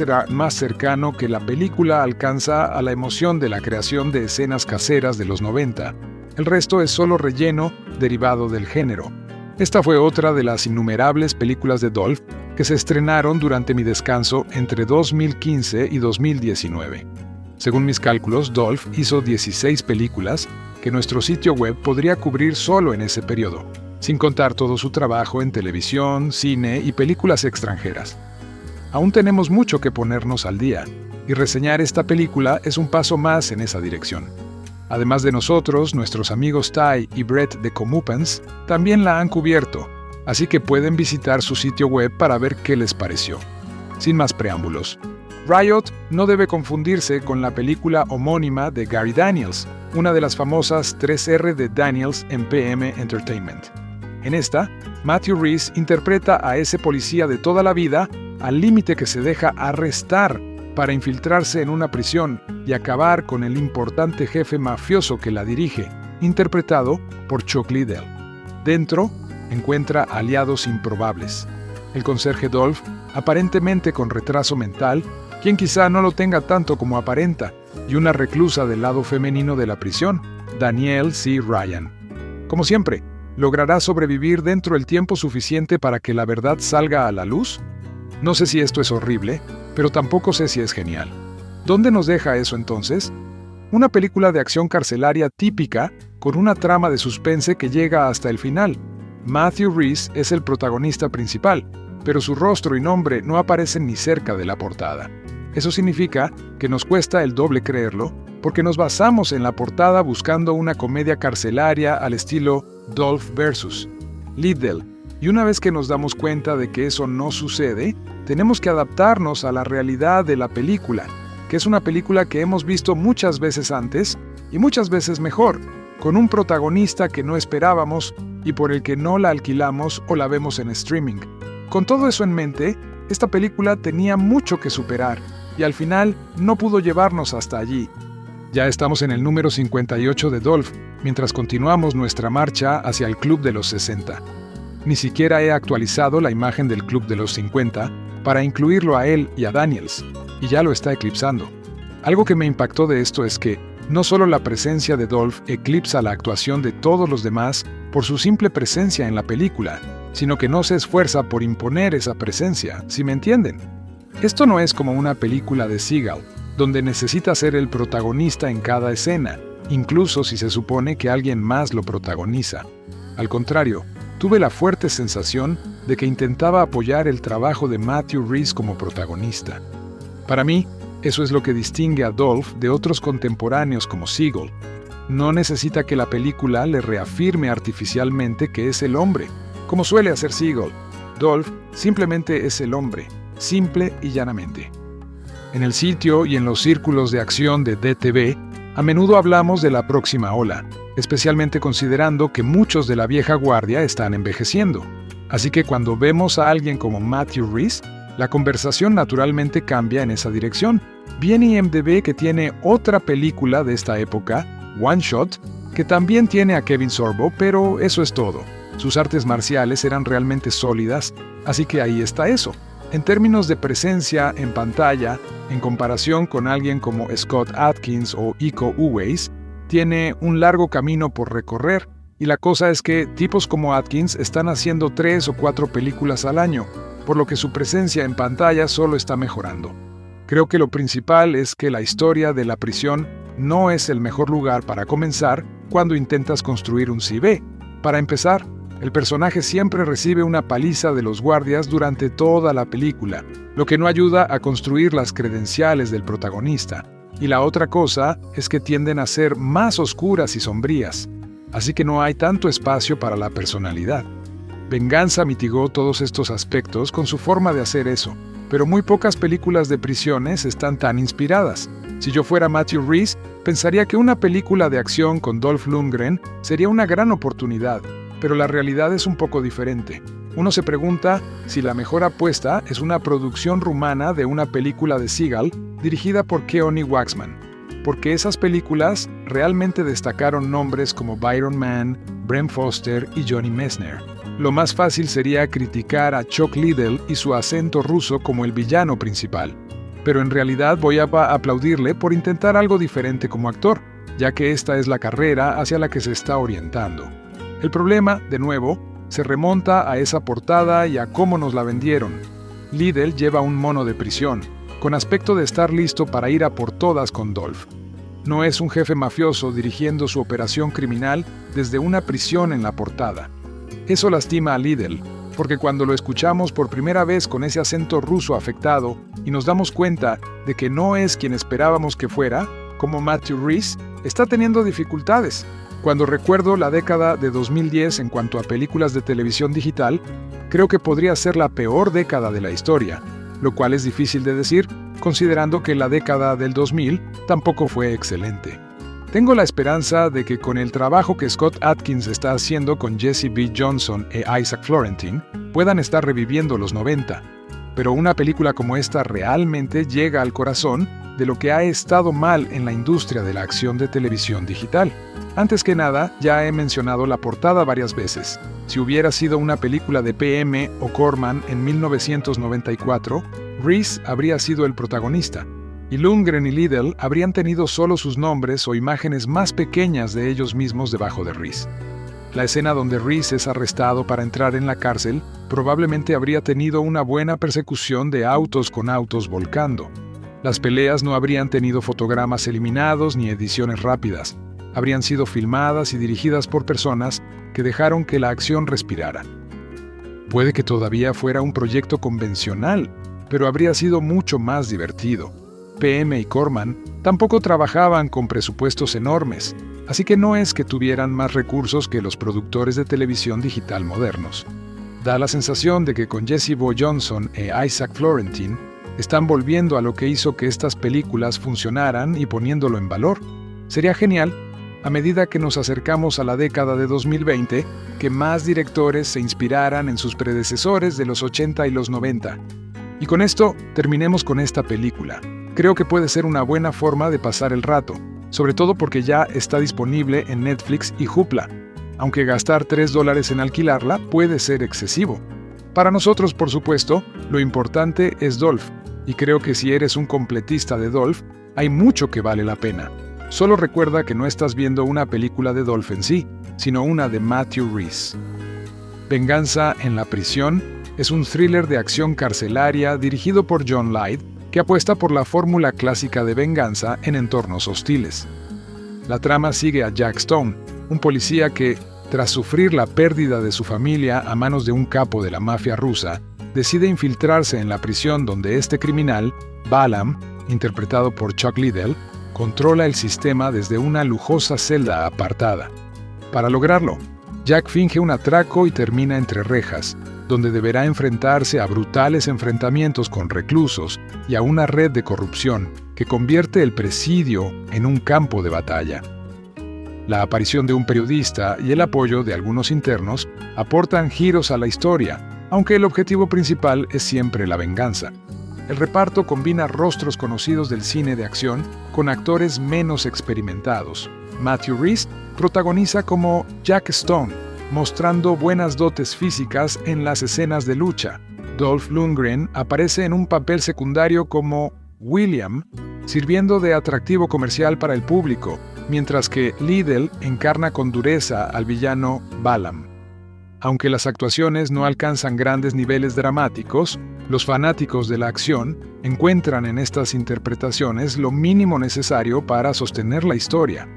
cercano que la película alcanza a la emoción de la creación de escenas caseras de los 90. El resto es solo relleno derivado del género. Esta fue otra de las innumerables películas de Dolph que se estrenaron durante mi descanso entre 2015 y 2019. Según mis cálculos, Dolph hizo 16 películas que nuestro sitio web podría cubrir solo en ese periodo, sin contar todo su trabajo en televisión, cine y películas extranjeras. Aún tenemos mucho que ponernos al día, y reseñar esta película es un paso más en esa dirección. Además de nosotros, nuestros amigos Ty y Brett de Comeuppance también la han cubierto, así que pueden visitar su sitio web para ver qué les pareció. Sin más preámbulos, Riot no debe confundirse con la película homónima de Gary Daniels, una de las famosas 3R de Daniels en PM Entertainment. En esta, Matthew Rhys interpreta a ese policía de toda la vida al límite que se deja arrestar para infiltrarse en una prisión y acabar con el importante jefe mafioso que la dirige, interpretado por Chuck Liddell. Dentro, encuentra aliados improbables. El conserje Dolph, aparentemente con retraso mental, quien quizá no lo tenga tanto como aparenta, y una reclusa del lado femenino de la prisión, Danielle C. Ryan. Como siempre, ¿logrará sobrevivir dentro del tiempo suficiente para que la verdad salga a la luz? No sé si esto es horrible, pero tampoco sé si es genial. ¿Dónde nos deja eso entonces? Una película de acción carcelaria típica, con una trama de suspense que llega hasta el final. Matthew Rhys es el protagonista principal, pero su rostro y nombre no aparecen ni cerca de la portada. Eso significa que nos cuesta el doble creerlo, porque nos basamos en la portada buscando una comedia carcelaria al estilo Dolph vs. Liddell, y una vez que nos damos cuenta de que eso no sucede, tenemos que adaptarnos a la realidad de la película, que es una película que hemos visto muchas veces antes y muchas veces mejor, con un protagonista que no esperábamos y por el que no la alquilamos o la vemos en streaming. Con todo eso en mente, esta película tenía mucho que superar y al final no pudo llevarnos hasta allí. Ya estamos en el número 58 de Dolph, mientras continuamos nuestra marcha hacia el Club de los 60. Ni siquiera he actualizado la imagen del Club de los 50 para incluirlo a él y a Daniels, y ya lo está eclipsando. Algo que me impactó de esto es que no solo la presencia de Dolph eclipsa la actuación de todos los demás por su simple presencia en la película, sino que no se esfuerza por imponer esa presencia, ¿sí me entienden? Esto no es como una película de Seagal, donde necesita ser el protagonista en cada escena, incluso si se supone que alguien más lo protagoniza. Al contrario, tuve la fuerte sensación de que intentaba apoyar el trabajo de Matthew Rhys como protagonista. Para mí, eso es lo que distingue a Dolph de otros contemporáneos como Seagal. No necesita que la película le reafirme artificialmente que es el hombre, como suele hacer Seagal. Dolph simplemente es el hombre, simple y llanamente. En el sitio y en los círculos de acción de DTV, a menudo hablamos de la próxima ola, especialmente considerando que muchos de la vieja guardia están envejeciendo. Así que cuando vemos a alguien como Matthew Rhys, la conversación naturalmente cambia en esa dirección. Bien IMDb que tiene otra película de esta época, One Shot, que también tiene a Kevin Sorbo, pero eso es todo. Sus artes marciales eran realmente sólidas, así que ahí está eso. En términos de presencia en pantalla, en comparación con alguien como Scott Adkins o Iko Uwais, tiene un largo camino por recorrer, y la cosa es que tipos como Adkins están haciendo 3 o 4 películas al año, por lo que su presencia en pantalla solo está mejorando. Creo que lo principal es que la historia de la prisión no es el mejor lugar para comenzar cuando intentas construir un CV. Para empezar, el personaje siempre recibe una paliza de los guardias durante toda la película, lo que no ayuda a construir las credenciales del protagonista. Y la otra cosa es que tienden a ser más oscuras y sombrías, así que no hay tanto espacio para la personalidad. Venganza mitigó todos estos aspectos con su forma de hacer eso, pero muy pocas películas de prisiones están tan inspiradas. Si yo fuera Matthew Rhys, pensaría que una película de acción con Dolph Lundgren sería una gran oportunidad, pero la realidad es un poco diferente. Uno se pregunta si la mejor apuesta es una producción rumana de una película de Seagal dirigida por Keoni Waxman, porque esas películas realmente destacaron nombres como Byron Mann, Brent Foster y Johnny Messner. Lo más fácil sería criticar a Chuck Liddell y su acento ruso como el villano principal, pero en realidad voy a aplaudirle por intentar algo diferente como actor. ya que esta es la carrera hacia la que se está orientando. El problema, de nuevo, se remonta a esa portada y a cómo nos la vendieron. Liddell lleva un mono de prisión, con aspecto de estar listo para ir a por todas con Dolph. No es un jefe mafioso dirigiendo su operación criminal desde una prisión en la portada. Eso lastima a Liddell, porque cuando lo escuchamos por primera vez con ese acento ruso afectado y nos damos cuenta de que no es quien esperábamos que fuera, como Matthew Rhys, está teniendo dificultades. Cuando recuerdo la década de 2010 en cuanto a películas de televisión digital, creo que podría ser la peor década de la historia, lo cual es difícil de decir, considerando que la década del 2000 tampoco fue excelente. Tengo la esperanza de que con el trabajo que Scott Adkins está haciendo con Jesse B. Johnson e Isaac Florentine, puedan estar reviviendo los 90. Pero una película como esta realmente llega al corazón de lo que ha estado mal en la industria de la acción de televisión digital. Antes que nada, ya he mencionado la portada varias veces. Si hubiera sido una película de PM o Corman en 1994, Rhys habría sido el protagonista, y Lundgren y Liddell habrían tenido solo sus nombres o imágenes más pequeñas de ellos mismos debajo de Rhys. La escena donde Rhys es arrestado para entrar en la cárcel probablemente habría tenido una buena persecución de autos con autos volcando. Las peleas no habrían tenido fotogramas eliminados ni ediciones rápidas. Habrían sido filmadas y dirigidas por personas que dejaron que la acción respirara. Puede que todavía fuera un proyecto convencional, pero habría sido mucho más divertido. PM y Corman tampoco trabajaban con presupuestos enormes, así que no es que tuvieran más recursos que los productores de televisión digital modernos. Da la sensación de que con Jesse B. Johnson e Isaac Florentine están volviendo a lo que hizo que estas películas funcionaran y poniéndolo en valor. Sería genial, a medida que nos acercamos a la década de 2020, que más directores se inspiraran en sus predecesores de los 80 y los 90. Y con esto, terminemos con esta película. Creo que puede ser una buena forma de pasar el rato, sobre todo porque ya está disponible en Netflix y Hoopla, aunque gastar $3 en alquilarla puede ser excesivo. Para nosotros, por supuesto, lo importante es Dolph, y creo que si eres un completista de Dolph, hay mucho que vale la pena. Solo recuerda que no estás viendo una película de Dolph en sí, sino una de Matthew Rhys. Venganza en la prisión es un thriller de acción carcelaria dirigido por John Light, que apuesta por la fórmula clásica de venganza en entornos hostiles. La trama sigue a Jack Stone, un policía que, tras sufrir la pérdida de su familia a manos de un capo de la mafia rusa, decide infiltrarse en la prisión donde este criminal, Balaam, interpretado por Chuck Liddell, controla el sistema desde una lujosa celda apartada. Para lograrlo, Jack finge un atraco y termina entre rejas, donde deberá enfrentarse a brutales enfrentamientos con reclusos y a una red de corrupción que convierte el presidio en un campo de batalla. La aparición de un periodista y el apoyo de algunos internos aportan giros a la historia, aunque el objetivo principal es siempre la venganza. El reparto combina rostros conocidos del cine de acción con actores menos experimentados. Matthew Rhys protagoniza como Jack Stone, mostrando buenas dotes físicas en las escenas de lucha. Dolph Lundgren aparece en un papel secundario como William, sirviendo de atractivo comercial para el público, mientras que Liddell encarna con dureza al villano Balaam. Aunque las actuaciones no alcanzan grandes niveles dramáticos, los fanáticos de la acción encuentran en estas interpretaciones lo mínimo necesario para sostener la historia.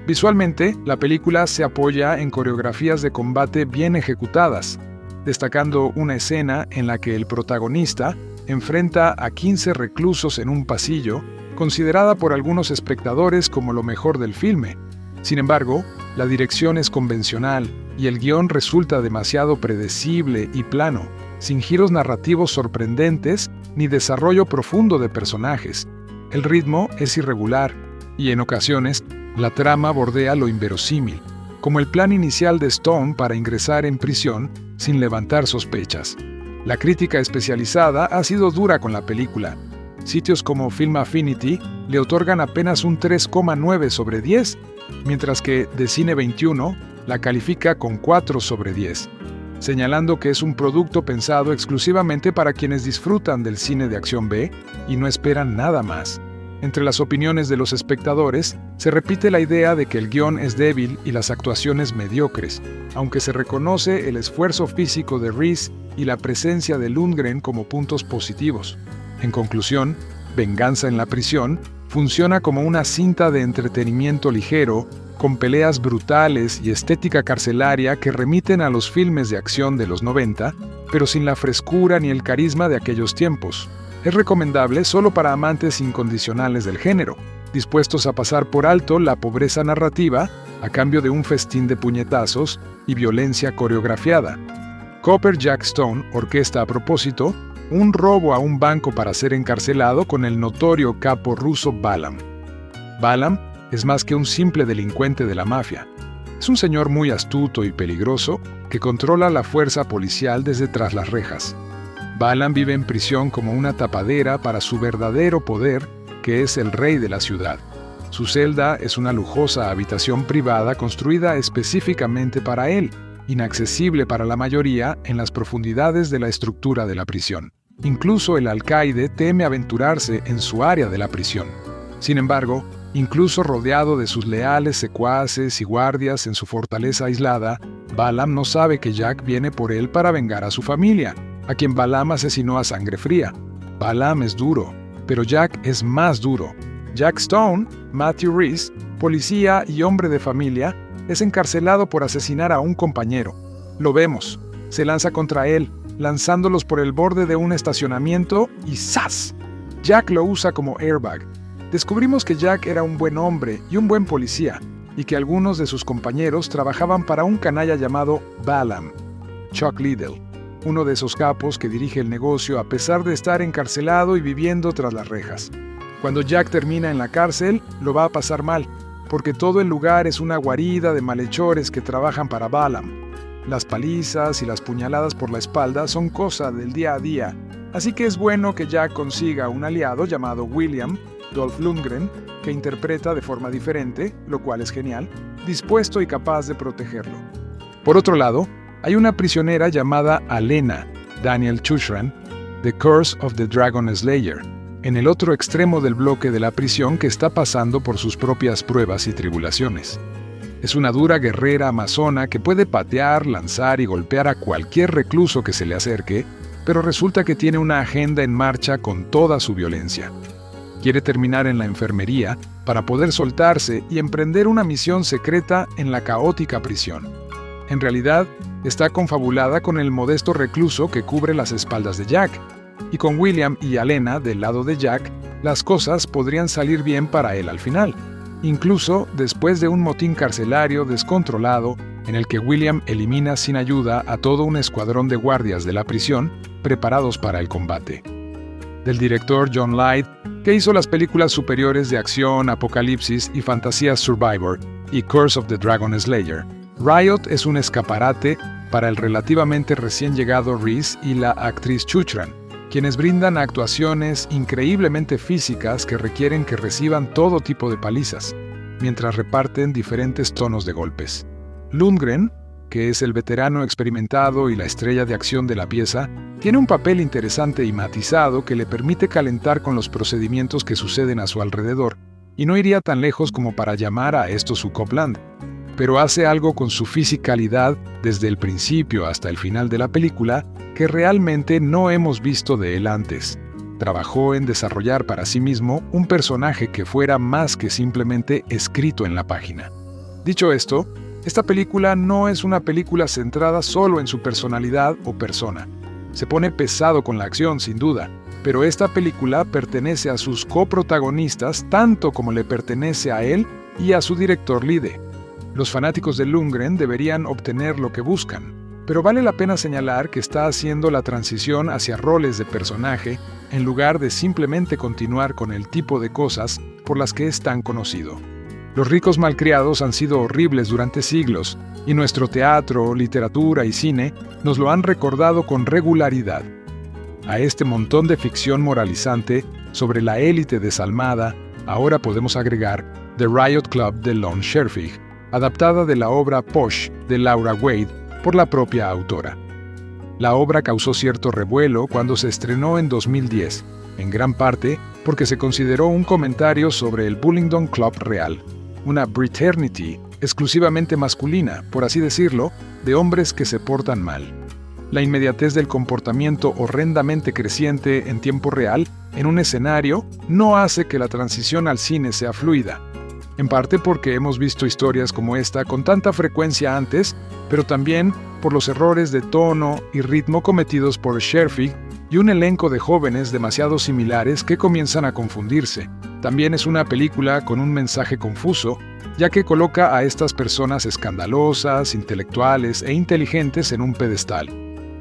Visualmente, la película se apoya en coreografías de combate bien ejecutadas, destacando una escena en la que el protagonista enfrenta a 15 reclusos en un pasillo, considerada por algunos espectadores como lo mejor del filme. Sin embargo, la dirección es convencional y el guión resulta demasiado predecible y plano, sin giros narrativos sorprendentes ni desarrollo profundo de personajes. El ritmo es irregular y, en ocasiones, la trama bordea lo inverosímil, como el plan inicial de Stone para ingresar en prisión sin levantar sospechas. La crítica especializada ha sido dura con la película. Sitios como Film Affinity le otorgan apenas un 3,9 sobre 10, mientras que The Cine 21 la califica con 4 sobre 10, señalando que es un producto pensado exclusivamente para quienes disfrutan del cine de acción B y no esperan nada más. Entre las opiniones de los espectadores, se repite la idea de que el guión es débil y las actuaciones mediocres, aunque se reconoce el esfuerzo físico de Reese y la presencia de Lundgren como puntos positivos. En conclusión, Venganza en la prisión funciona como una cinta de entretenimiento ligero, con peleas brutales y estética carcelaria que remiten a los filmes de acción de los 90, pero sin la frescura ni el carisma de aquellos tiempos. Es recomendable solo para amantes incondicionales del género, dispuestos a pasar por alto la pobreza narrativa a cambio de un festín de puñetazos y violencia coreografiada. Copper Jack Stone orquesta a propósito un robo a un banco para ser encarcelado con el notorio capo ruso Balam. Balam es más que un simple delincuente de la mafia. Es un señor muy astuto y peligroso que controla la fuerza policial desde tras las rejas. Balam vive en prisión como una tapadera para su verdadero poder, que es el rey de la ciudad. Su celda es una lujosa habitación privada construida específicamente para él, inaccesible para la mayoría en las profundidades de la estructura de la prisión. Incluso el alcaide teme aventurarse en su área de la prisión. Sin embargo, incluso rodeado de sus leales secuaces y guardias en su fortaleza aislada, Balam no sabe que Jack viene por él para vengar a su familia, a quien Balam asesinó a sangre fría. Balam es duro, pero Jack es más duro. Jack Stone, Matthew Reese, policía y hombre de familia, es encarcelado por asesinar a un compañero. Lo vemos. Se lanza contra él, lanzándolos por el borde de un estacionamiento y ¡zas! Jack lo usa como airbag. Descubrimos que Jack era un buen hombre y un buen policía, y que algunos de sus compañeros trabajaban para un canalla llamado Balam, Chuck Liddell, uno de esos capos que dirige el negocio a pesar de estar encarcelado y viviendo tras las rejas. Cuando Jack termina en la cárcel, lo va a pasar mal, porque todo el lugar es una guarida de malhechores que trabajan para Balam. Las palizas y las puñaladas por la espalda son cosa del día a día, así que es bueno que Jack consiga un aliado llamado William, Dolph Lundgren, que interpreta de forma diferente, lo cual es genial, dispuesto y capaz de protegerlo. Por otro lado, hay una prisionera llamada Alena, Daniel Chuchran, The Curse of the Dragon Slayer, en el otro extremo del bloque de la prisión que está pasando por sus propias pruebas y tribulaciones. Es una dura guerrera amazona que puede patear, lanzar y golpear a cualquier recluso que se le acerque, pero resulta que tiene una agenda en marcha con toda su violencia. Quiere terminar en la enfermería para poder soltarse y emprender una misión secreta en la caótica prisión. En realidad, está confabulada con el modesto recluso que cubre las espaldas de Jack, y con William y Alena del lado de Jack, las cosas podrían salir bien para él al final, incluso después de un motín carcelario descontrolado en el que William elimina sin ayuda a todo un escuadrón de guardias de la prisión preparados para el combate. Del director John Light, que hizo las películas superiores de acción, apocalipsis y fantasía Survivor y Curse of the Dragon Slayer, Riot es un escaparate para el relativamente recién llegado Reese y la actriz Chuchran, quienes brindan actuaciones increíblemente físicas que requieren que reciban todo tipo de palizas, mientras reparten diferentes tonos de golpes. Lundgren, que es el veterano experimentado y la estrella de acción de la pieza, tiene un papel interesante y matizado que le permite calentar con los procedimientos que suceden a su alrededor, y no iría tan lejos como para llamar a esto su Copland, pero hace algo con su fisicalidad desde el principio hasta el final de la película que realmente no hemos visto de él antes. Trabajó en desarrollar para sí mismo un personaje que fuera más que simplemente escrito en la página. Dicho esto, esta película no es una película centrada solo en su personalidad o persona. Se pone pesado con la acción, sin duda, pero esta película pertenece a sus coprotagonistas tanto como le pertenece a él y a su director Lide. Los fanáticos de Lundgren deberían obtener lo que buscan, pero vale la pena señalar que está haciendo la transición hacia roles de personaje en lugar de simplemente continuar con el tipo de cosas por las que es tan conocido. Los ricos malcriados han sido horribles durante siglos, y nuestro teatro, literatura y cine nos lo han recordado con regularidad. A este montón de ficción moralizante sobre la élite desalmada, ahora podemos agregar The Riot Club de Lon Scherfig, adaptada de la obra Posh de Laura Wade por la propia autora. La obra causó cierto revuelo cuando se estrenó en 2010, en gran parte porque se consideró un comentario sobre el Bullingdon Club real, una fraternity exclusivamente masculina, por así decirlo, de hombres que se portan mal. La inmediatez del comportamiento horrendamente creciente en tiempo real en un escenario no hace que la transición al cine sea fluida, en parte porque hemos visto historias como esta con tanta frecuencia antes, pero también por los errores de tono y ritmo cometidos por Scherfig y un elenco de jóvenes demasiado similares que comienzan a confundirse. También es una película con un mensaje confuso, ya que coloca a estas personas escandalosas, intelectuales e inteligentes en un pedestal,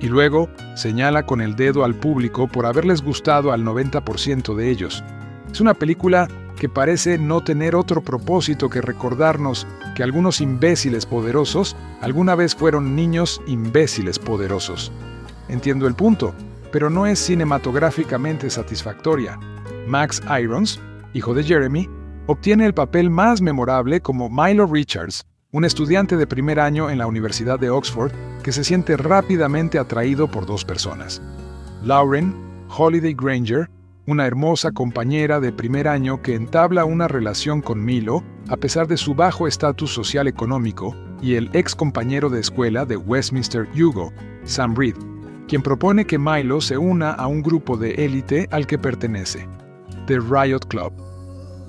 y luego señala con el dedo al público por haberles gustado al 90% de ellos. Es una película que parece no tener otro propósito que recordarnos que algunos imbéciles poderosos alguna vez fueron niños imbéciles poderosos. Entiendo el punto, pero no es cinematográficamente satisfactoria. Max Irons, hijo de Jeremy, obtiene el papel más memorable como Milo Richards, un estudiante de primer año en la Universidad de Oxford que se siente rápidamente atraído por dos personas. Lauren Holiday Granger, una hermosa compañera de primer año que entabla una relación con Milo a pesar de su bajo estatus social económico, y el ex compañero de escuela de Westminster Hugo, Sam Reed, quien propone que Milo se una a un grupo de élite al que pertenece, The Riot Club.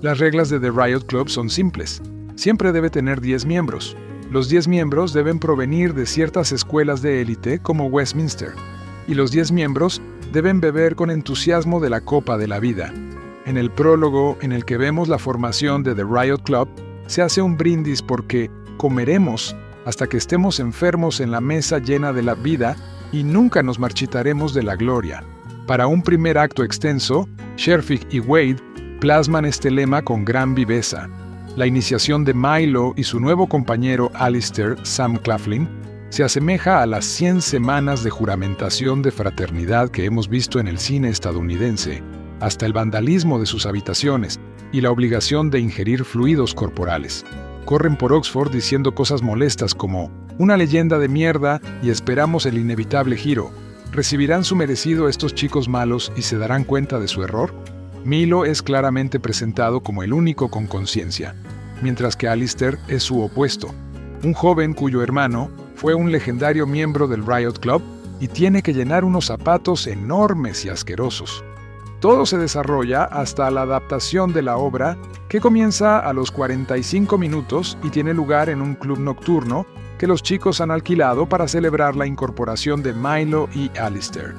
Las reglas de The Riot Club son simples. Siempre debe tener 10 miembros. Los 10 miembros deben provenir de ciertas escuelas de élite como Westminster, y los 10 miembros deben beber con entusiasmo de la copa de la vida. En el prólogo en el que vemos la formación de The Riot Club, se hace un brindis porque comeremos hasta que estemos enfermos en la mesa llena de la vida y nunca nos marchitaremos de la gloria. Para un primer acto extenso, Scherfig y Wade plasman este lema con gran viveza. La iniciación de Milo y su nuevo compañero Alistair, Sam Claflin, se asemeja a las 100 semanas de juramentación de fraternidad que hemos visto en el cine estadounidense, hasta el vandalismo de sus habitaciones y la obligación de ingerir fluidos corporales. Corren por Oxford diciendo cosas molestas como «una leyenda de mierda y esperamos el inevitable giro». ¿Recibirán su merecido estos chicos malos y se darán cuenta de su error? Milo es claramente presentado como el único con conciencia, mientras que Alistair es su opuesto, un joven cuyo hermano fue un legendario miembro del Riot Club y tiene que llenar unos zapatos enormes y asquerosos. Todo se desarrolla hasta la adaptación de la obra, que comienza a los 45 minutos y tiene lugar en un club nocturno que los chicos han alquilado para celebrar la incorporación de Milo y Alistair.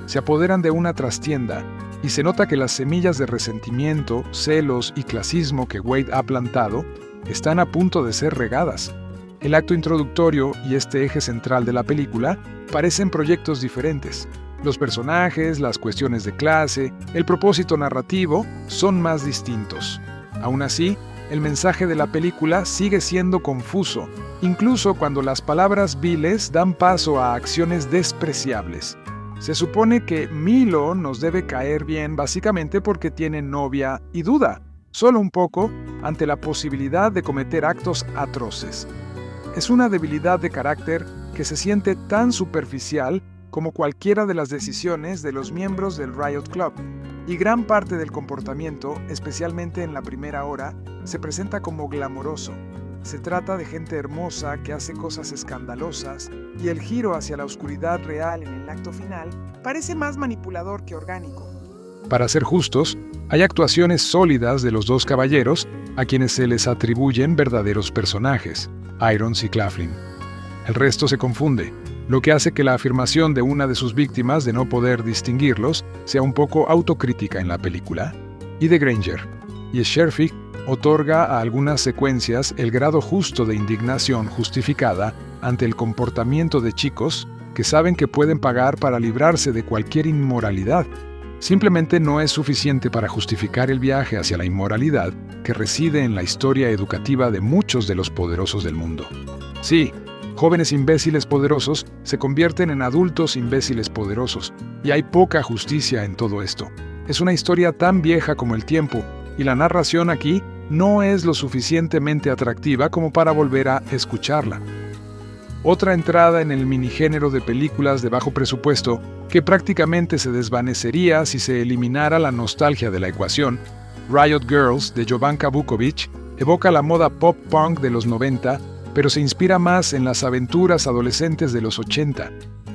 Se apoderan de una trastienda y se nota que las semillas de resentimiento, celos y clasismo que Wade ha plantado están a punto de ser regadas. El acto introductorio y este eje central de la película parecen proyectos diferentes. Los personajes, las cuestiones de clase, el propósito narrativo son más distintos. Aún así, el mensaje de la película sigue siendo confuso, incluso cuando las palabras viles dan paso a acciones despreciables. Se supone que Milo nos debe caer bien básicamente porque tiene novia y duda, solo un poco, ante la posibilidad de cometer actos atroces. Es una debilidad de carácter que se siente tan superficial como cualquiera de las decisiones de los miembros del Riot Club, y gran parte del comportamiento, especialmente en la primera hora, se presenta como glamoroso. Se trata de gente hermosa que hace cosas escandalosas, y el giro hacia la oscuridad real en el acto final parece más manipulador que orgánico. Para ser justos, hay actuaciones sólidas de los dos caballeros a quienes se les atribuyen verdaderos personajes, Irons y Claflin. El resto se confunde, lo que hace que la afirmación de una de sus víctimas de no poder distinguirlos sea un poco autocrítica en la película, y de Granger. Y Scherfig otorga a algunas secuencias el grado justo de indignación justificada ante el comportamiento de chicos que saben que pueden pagar para librarse de cualquier inmoralidad. Simplemente no es suficiente para justificar el viaje hacia la inmoralidad que reside en la historia educativa de muchos de los poderosos del mundo. Sí, jóvenes imbéciles poderosos se convierten en adultos imbéciles poderosos, y hay poca justicia en todo esto. Es una historia tan vieja como el tiempo, y la narración aquí no es lo suficientemente atractiva como para volver a escucharla. otra entrada en el minigénero de películas de bajo presupuesto que prácticamente se desvanecería si se eliminara la nostalgia de la ecuación. Riot Girls, de Jovanka Vukovic, evoca la moda pop-punk de los 90, pero se inspira más en las aventuras adolescentes de los 80.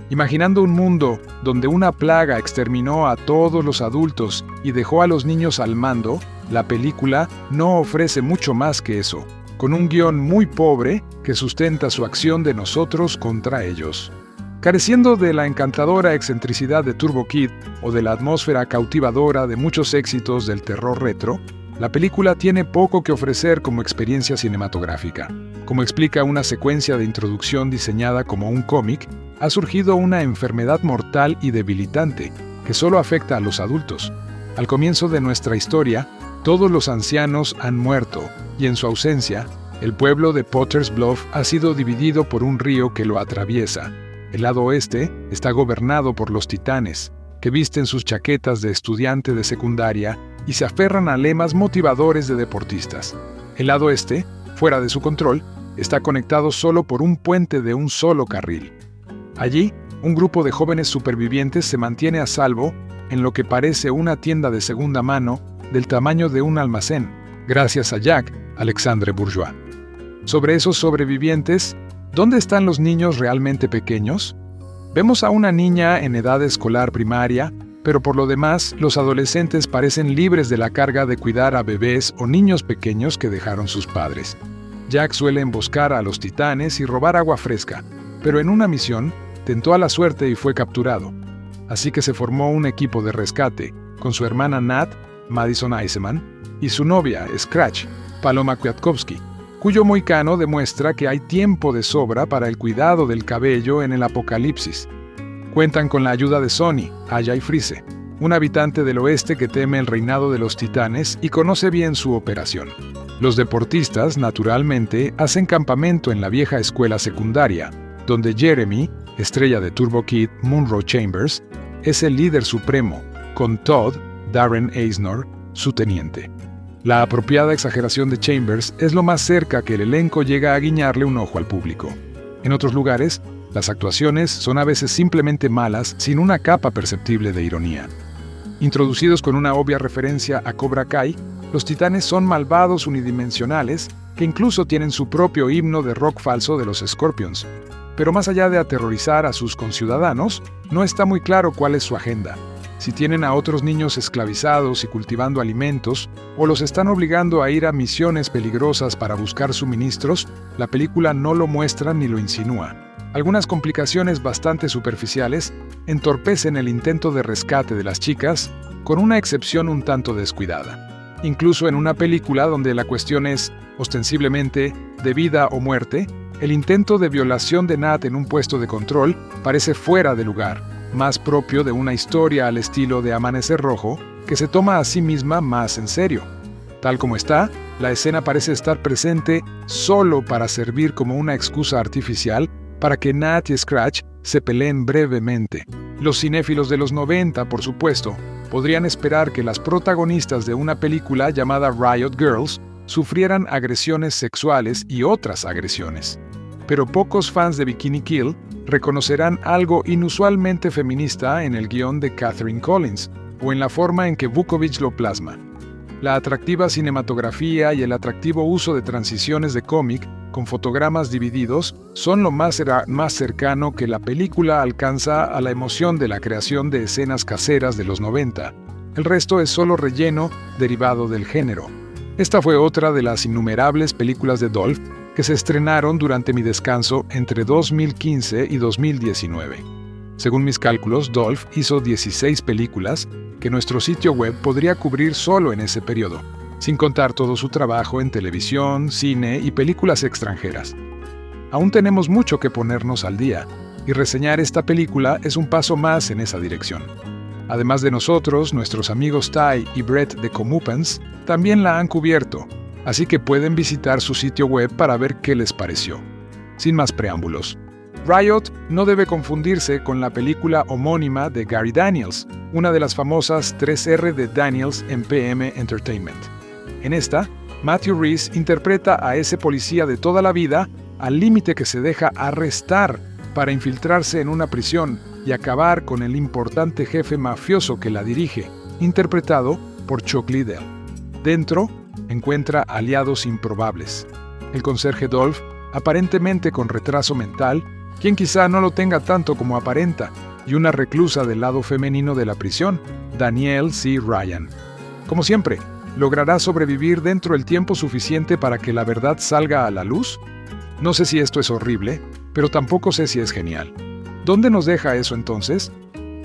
Imaginando un mundo donde una plaga exterminó a todos los adultos y dejó a los niños al mando, la película no ofrece mucho más que eso, con un guión muy pobre que sustenta su acción de nosotros contra ellos. Careciendo de la encantadora excentricidad de Turbo Kid o de la atmósfera cautivadora de muchos éxitos del terror retro, la película tiene poco que ofrecer como experiencia cinematográfica. Como explica una secuencia de introducción diseñada como un cómic, ha surgido una enfermedad mortal y debilitante que solo afecta a los adultos. Al comienzo de nuestra historia, todos los ancianos han muerto y en su ausencia, el pueblo de Potter's Bluff ha sido dividido por un río que lo atraviesa. El lado oeste está gobernado por los titanes, que visten sus chaquetas de estudiante de secundaria y se aferran a lemas motivadores de deportistas. El lado este, fuera de su control, está conectado solo por un puente de un solo carril. Allí, un grupo de jóvenes supervivientes se mantiene a salvo en lo que parece una tienda de segunda mano del tamaño de un almacén, gracias a Jack Alexandre Bourgeois. Sobre esos sobrevivientes, ¿dónde están los niños realmente pequeños? Vemos a una niña en edad escolar primaria, pero por lo demás, los adolescentes parecen libres de la carga de cuidar a bebés o niños pequeños que dejaron sus padres. Jack suele emboscar a los titanes y robar agua fresca, pero en una misión, tentó a la suerte y fue capturado. Así que se formó un equipo de rescate, con su hermana Nat, Madison Iseman, y su novia, Scratch, Paloma Kwiatkowski, cuyo moicano demuestra que hay tiempo de sobra para el cuidado del cabello en el apocalipsis. Cuentan con la ayuda de Sonny, Aya y Freeze, un habitante del oeste que teme el reinado de los titanes y conoce bien su operación. Los deportistas, naturalmente, hacen campamento en la vieja escuela secundaria, donde Jeremy, estrella de Turbo Kid, Munro Chambers, es el líder supremo, con Todd, Darren Aznor, su teniente. La apropiada exageración de Chambers es lo más cerca que el elenco llega a guiñarle un ojo al público. En otros lugares, las actuaciones son a veces simplemente malas sin una capa perceptible de ironía. Introducidos con una obvia referencia a Cobra Kai, los titanes son malvados unidimensionales que incluso tienen su propio himno de rock falso de los Scorpions. Pero más allá de aterrorizar a sus conciudadanos, no está muy claro cuál es su agenda. Si tienen a otros niños esclavizados y cultivando alimentos, o los están obligando a ir a misiones peligrosas para buscar suministros, la película no lo muestra ni lo insinúa. Algunas complicaciones bastante superficiales entorpecen el intento de rescate de las chicas, con una excepción un tanto descuidada. Incluso en una película donde la cuestión es, ostensiblemente, de vida o muerte, el intento de violación de Nat en un puesto de control parece fuera de lugar, más propio de una historia al estilo de Amanecer Rojo, que se toma a sí misma más en serio. Tal como está, la escena parece estar presente solo para servir como una excusa artificial para que Nat y Scratch se peleen brevemente. Los cinéfilos de los 90, por supuesto, podrían esperar que las protagonistas de una película llamada Riot Girls sufrieran agresiones sexuales y otras agresiones. Pero pocos fans de Bikini Kill reconocerán algo inusualmente feminista en el guión de Catherine Collins, o en la forma en que Vukovic lo plasma. La atractiva cinematografía y el atractivo uso de transiciones de cómic con fotogramas divididos son lo más cercano que la película alcanza a la emoción de la creación de escenas caseras de los 90. El resto es solo relleno derivado del género. Esta fue otra de las innumerables películas de Dolph que se estrenaron durante mi descanso entre 2015 y 2019. Según mis cálculos, Dolph hizo 16 películas que nuestro sitio web podría cubrir solo en ese periodo, sin contar todo su trabajo en televisión, cine y películas extranjeras. Aún tenemos mucho que ponernos al día, y reseñar esta película es un paso más en esa dirección. Además de nosotros, nuestros amigos Ty y Brett de Comupans también la han cubierto, así que pueden visitar su sitio web para ver qué les pareció. Sin más preámbulos. Riot no debe confundirse con la película homónima de Gary Daniels, una de las famosas 3R de Daniels en PM Entertainment. En esta, Matthew Rhys interpreta a ese policía de toda la vida al límite que se deja arrestar para infiltrarse en una prisión y acabar con el importante jefe mafioso que la dirige, interpretado por Chuck Liddell. Dentro, encuentra aliados improbables. El conserje Dolph, aparentemente con retraso mental, quien quizá no lo tenga tanto como aparenta, y una reclusa del lado femenino de la prisión, Danielle C. Ryan. Como siempre, ¿logrará sobrevivir dentro del tiempo suficiente para que la verdad salga a la luz? No sé si esto es horrible, pero tampoco sé si es genial. ¿Dónde nos deja eso entonces?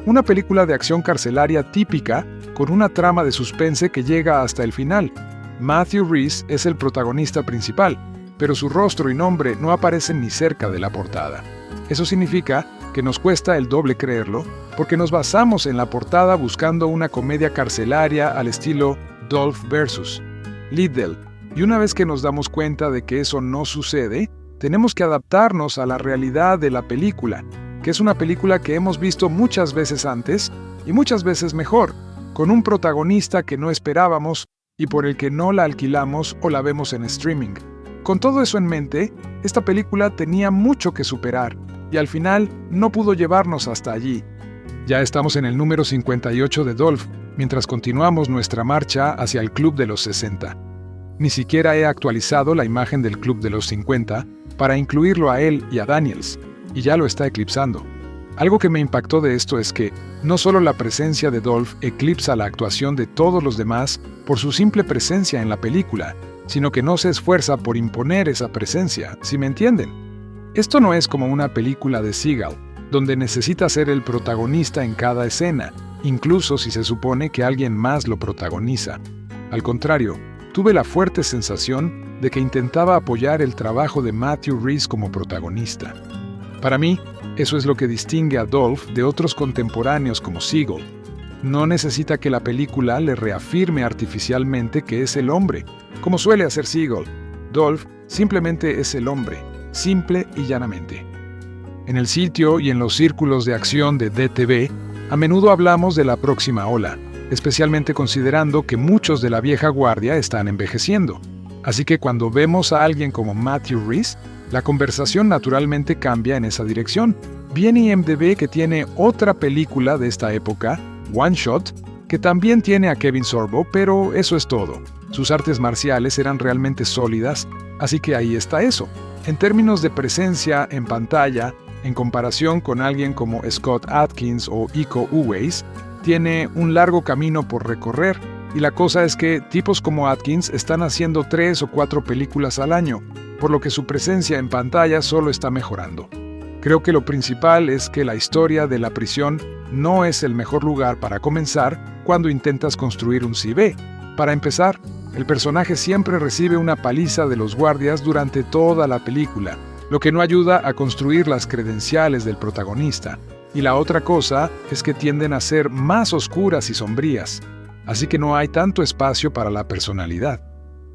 Una película de acción carcelaria típica con una trama de suspense que llega hasta el final. Matthew Rhys es el protagonista principal, pero su rostro y nombre no aparecen ni cerca de la portada. Eso significa que nos cuesta el doble creerlo, porque nos basamos en la portada buscando una comedia carcelaria al estilo Dolph vs. Liddell, y una vez que nos damos cuenta de que eso no sucede, tenemos que adaptarnos a la realidad de la película, que es una película que hemos visto muchas veces antes y muchas veces mejor, con un protagonista que no esperábamos y por el que no la alquilamos o la vemos en streaming. Con todo eso en mente, esta película tenía mucho que superar y al final no pudo llevarnos hasta allí. Ya estamos en el número 58 de Dolph, mientras continuamos nuestra marcha hacia el Club de los 60. Ni siquiera he actualizado la imagen del Club de los 50 para incluirlo a él y a Daniels, y ya lo está eclipsando. Algo que me impactó de esto es que no solo la presencia de Dolph eclipsa la actuación de todos los demás por su simple presencia en la película, sino que no se esfuerza por imponer esa presencia, ¿sí me entienden? Esto no es como una película de Seagal, donde necesita ser el protagonista en cada escena, incluso si se supone que alguien más lo protagoniza. Al contrario, tuve la fuerte sensación de que intentaba apoyar el trabajo de Matthew Rhys como protagonista. Para mí, eso es lo que distingue a Dolph de otros contemporáneos como Seagal. No necesita que la película le reafirme artificialmente que es el hombre, como suele hacer Seagal. Dolph simplemente es el hombre, simple y llanamente. En el sitio y en los círculos de acción de DTV, a menudo hablamos de la próxima ola, especialmente considerando que muchos de la vieja guardia están envejeciendo. Así que cuando vemos a alguien como Matthew Rhys, la conversación naturalmente cambia en esa dirección. Viene IMDb que tiene otra película de esta época, One Shot, que también tiene a Kevin Sorbo, pero eso es todo. Sus artes marciales eran realmente sólidas, así que ahí está eso. En términos de presencia en pantalla, en comparación con alguien como Scott Adkins o Iko Uwais, tiene un largo camino por recorrer, y la cosa es que tipos como Adkins están haciendo 3 o 4 películas al año, por lo que su presencia en pantalla solo está mejorando. Creo que lo principal es que la historia de la prisión no es el mejor lugar para comenzar cuando intentas construir un CV. Para empezar, el personaje siempre recibe una paliza de los guardias durante toda la película, lo que no ayuda a construir las credenciales del protagonista. Y la otra cosa es que tienden a ser más oscuras y sombrías, así que no hay tanto espacio para la personalidad.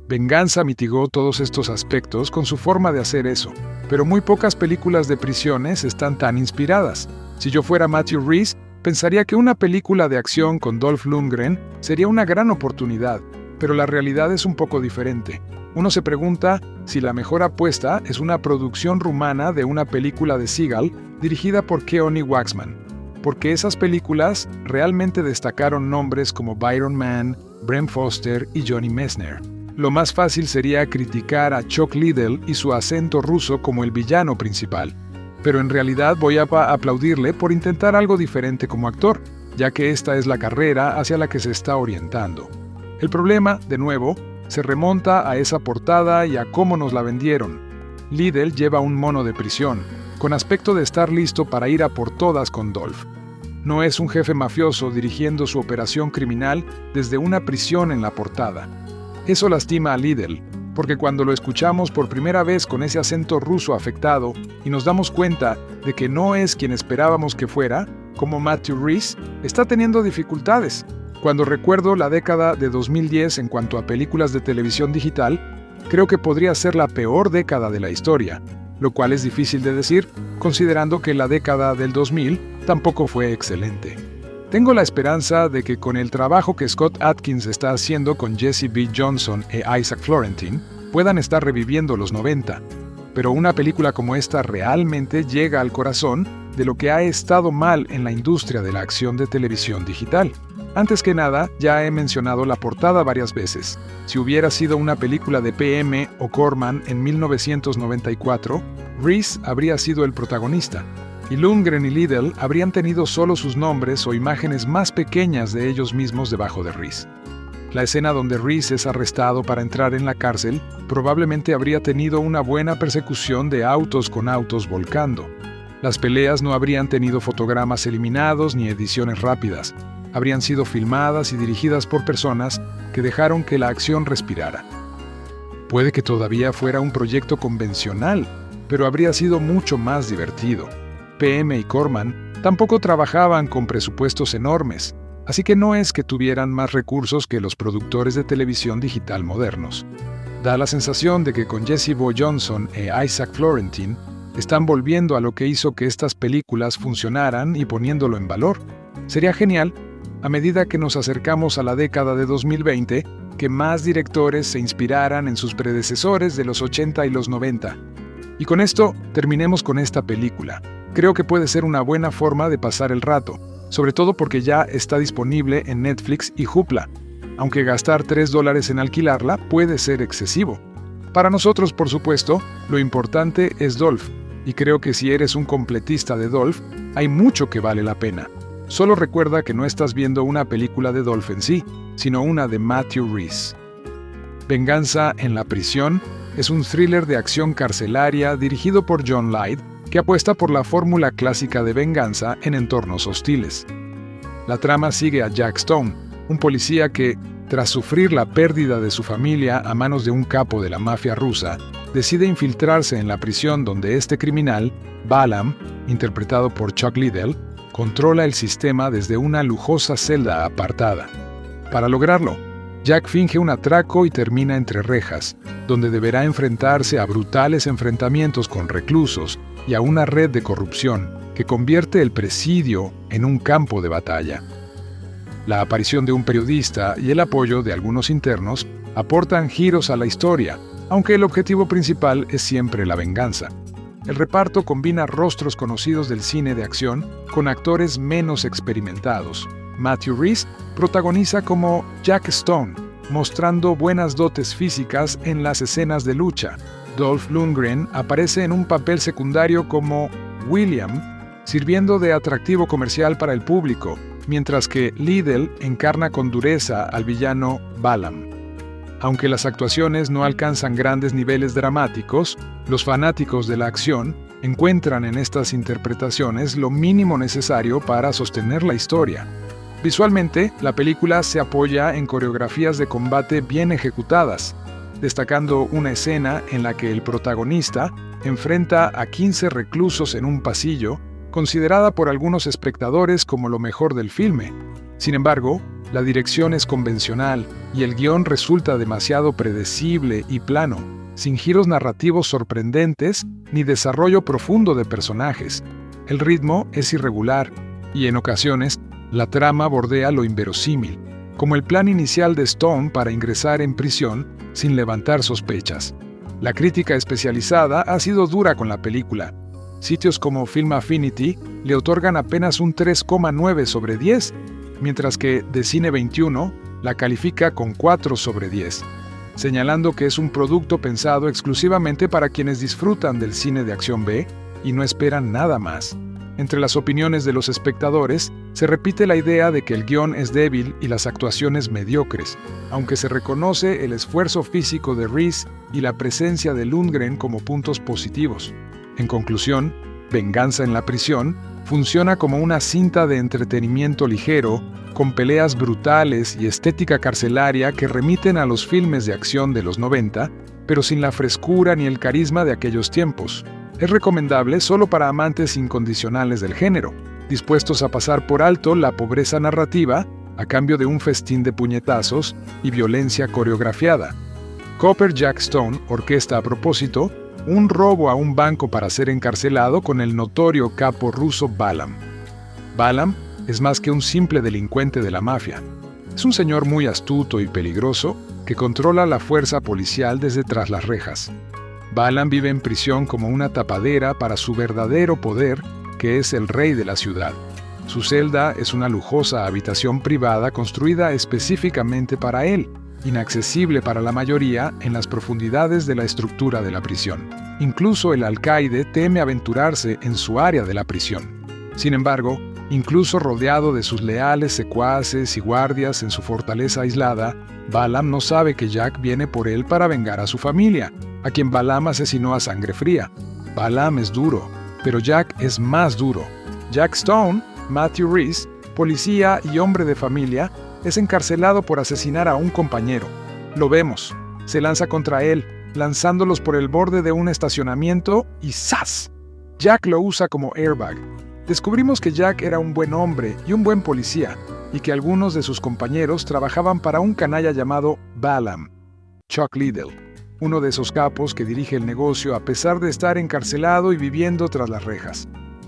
Venganza mitigó todos estos aspectos con su forma de hacer eso, pero muy pocas películas de prisiones están tan inspiradas. Si yo fuera Matthew Rhys, pensaría que una película de acción con Dolph Lundgren sería una gran oportunidad, pero la realidad es un poco diferente. Uno se pregunta si la mejor apuesta es una producción rumana de una película de Seagal dirigida por Keoni Waxman, porque esas películas realmente destacaron nombres como Byron Mann, Brent Foster y Johnny Messner. Lo más fácil sería criticar a Chuck Liddell y su acento ruso como el villano principal, pero en realidad voy a aplaudirle por intentar algo diferente como actor, ya que esta es la carrera hacia la que se está orientando. El problema, de nuevo, se remonta a esa portada y a cómo nos la vendieron. Liddell lleva un mono de prisión, con aspecto de estar listo para ir a por todas con Dolph. No es un jefe mafioso dirigiendo su operación criminal desde una prisión en la portada. Eso lastima a Liddell, porque cuando lo escuchamos por primera vez con ese acento ruso afectado y nos damos cuenta de que no es quien esperábamos que fuera, como Matthew Rhys, está teniendo dificultades. Cuando recuerdo la década de 2010 en cuanto a películas de televisión digital, creo que podría ser la peor década de la historia, lo cual es difícil de decir, considerando que la década del 2000 tampoco fue excelente. Tengo la esperanza de que con el trabajo que Scott Adkins está haciendo con Jesse B. Johnson e Isaac Florentine, puedan estar reviviendo los 90. pero una película como esta realmente llega al corazón de lo que ha estado mal en la industria de la acción de televisión digital. Antes que nada, ya he mencionado la portada varias veces. Si hubiera sido una película de PM o Corman en 1994, Reese habría sido el protagonista, y Lundgren y Liddell habrían tenido solo sus nombres o imágenes más pequeñas de ellos mismos debajo de Reese. La escena donde Reese es arrestado para entrar en la cárcel probablemente habría tenido una buena persecución de autos con autos volcando. Las peleas no habrían tenido fotogramas eliminados ni ediciones rápidas. Habrían sido filmadas y dirigidas por personas que dejaron que la acción respirara. Puede que todavía fuera un proyecto convencional, pero habría sido mucho más divertido. PM y Corman tampoco trabajaban con presupuestos enormes, así que no es que tuvieran más recursos que los productores de televisión digital modernos. Da la sensación de que con Jesse Bo Johnson e Isaac Florentine están volviendo a lo que hizo que estas películas funcionaran y poniéndolo en valor. Sería genial, a medida que nos acercamos a la década de 2020, que más directores se inspiraran en sus predecesores de los 80 y los 90. Y con esto, terminemos con esta película. Creo que puede ser una buena forma de pasar el rato, sobre todo porque ya está disponible en Netflix y Hoopla, aunque gastar $3 en alquilarla puede ser excesivo. Para nosotros, por supuesto, lo importante es Dolph, y creo que si eres un completista de Dolph, hay mucho que vale la pena. Solo recuerda que no estás viendo una película de Dolph en sí, sino una de Matthew Rhys. Venganza en la prisión es un thriller de acción carcelaria dirigido por John Light, que apuesta por la fórmula clásica de venganza en entornos hostiles. La trama sigue a Jack Stone, un policía que, tras sufrir la pérdida de su familia a manos de un capo de la mafia rusa, decide infiltrarse en la prisión donde este criminal, Balaam, interpretado por Chuck Liddell, controla el sistema desde una lujosa celda apartada. Para lograrlo, Jack finge un atraco y termina entre rejas, donde deberá enfrentarse a brutales enfrentamientos con reclusos y a una red de corrupción que convierte el presidio en un campo de batalla. La aparición de un periodista y el apoyo de algunos internos aportan giros a la historia, aunque el objetivo principal es siempre la venganza. El reparto combina rostros conocidos del cine de acción con actores menos experimentados. Matthew Rhys protagoniza como Jack Stone, mostrando buenas dotes físicas en las escenas de lucha. Dolph Lundgren aparece en un papel secundario como William, sirviendo de atractivo comercial para el público, mientras que Liddell encarna con dureza al villano Balaam. Aunque las actuaciones no alcanzan grandes niveles dramáticos, los fanáticos de la acción encuentran en estas interpretaciones lo mínimo necesario para sostener la historia. Visualmente, la película se apoya en coreografías de combate bien ejecutadas, destacando una escena en la que el protagonista enfrenta a 15 reclusos en un pasillo, considerada por algunos espectadores como lo mejor del filme. Sin embargo, la dirección es convencional y el guión resulta demasiado predecible y plano, sin giros narrativos sorprendentes ni desarrollo profundo de personajes. El ritmo es irregular y, en ocasiones, la trama bordea lo inverosímil, como el plan inicial de Stone para ingresar en prisión sin levantar sospechas. La crítica especializada ha sido dura con la película. Sitios como Film Affinity le otorgan apenas un 3,9 sobre 10, mientras que The Cine 21 la califica con 4 sobre 10, señalando que es un producto pensado exclusivamente para quienes disfrutan del cine de acción B y no esperan nada más. Entre las opiniones de los espectadores, se repite la idea de que el guión es débil y las actuaciones mediocres, aunque se reconoce el esfuerzo físico de Rhys y la presencia de Lundgren como puntos positivos. En conclusión, Venganza en la prisión funciona como una cinta de entretenimiento ligero, con peleas brutales y estética carcelaria que remiten a los filmes de acción de los 90, pero sin la frescura ni el carisma de aquellos tiempos. Es recomendable solo para amantes incondicionales del género, dispuestos a pasar por alto la pobreza narrativa a cambio de un festín de puñetazos y violencia coreografiada. Copper Jack Stone orquesta a propósito un robo a un banco para ser encarcelado con el notorio capo ruso Balaam. Balaam es más que un simple delincuente de la mafia. Es un señor muy astuto y peligroso que controla la fuerza policial desde tras las rejas. Balam vive en prisión como una tapadera para su verdadero poder, que es el rey de la ciudad. Su celda es una lujosa habitación privada construida específicamente para él, inaccesible para la mayoría en las profundidades de la estructura de la prisión. Incluso el alcaide teme aventurarse en su área de la prisión. Sin embargo, incluso rodeado de sus leales secuaces y guardias en su fortaleza aislada, Balam no sabe que Jack viene por él para vengar a su familia, a quien Balam asesinó a sangre fría. Balam es duro, pero Jack es más duro. Jack Stone, Matthew Rhys, policía y hombre de familia, es encarcelado por asesinar a un compañero. Lo vemos. Se lanza contra él, lanzándolos por el borde de un estacionamiento y ¡zas! Jack lo usa como airbag. Descubrimos que Jack era un buen hombre y un buen policía, y que algunos de sus compañeros trabajaban para un canalla llamado Balam, Chuck Liddell, uno de esos capos que dirige el negocio a pesar de estar encarcelado y viviendo tras las rejas.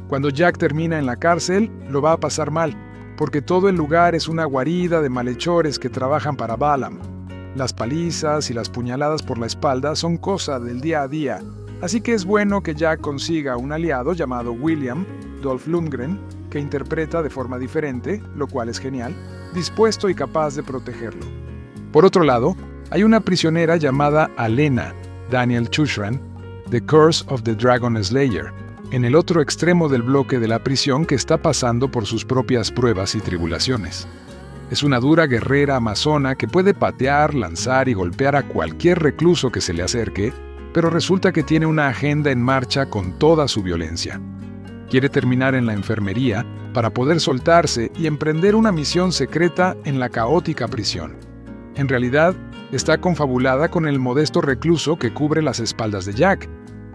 Cuando Jack termina en la cárcel, lo va a pasar mal, porque todo el lugar es una guarida de malhechores que trabajan para Balam. Las palizas y las puñaladas por la espalda son cosa del día a día, así que es bueno que Jack consiga un aliado llamado William, Dolph Lundgren, que interpreta de forma diferente, lo cual es genial, dispuesto y capaz de protegerlo. Por otro lado, hay una prisionera llamada Alena, Daniel Chushran, The Curse of the Dragon Slayer, en el otro extremo del bloque de la prisión que está pasando por sus propias pruebas y tribulaciones. Es una dura guerrera amazona que puede patear, lanzar y golpear a cualquier recluso que se le acerque, pero resulta que tiene una agenda en marcha con toda su violencia. Quiere terminar en la enfermería para poder soltarse y emprender una misión secreta en la caótica prisión. En realidad, está confabulada con el modesto recluso que cubre las espaldas de Jack,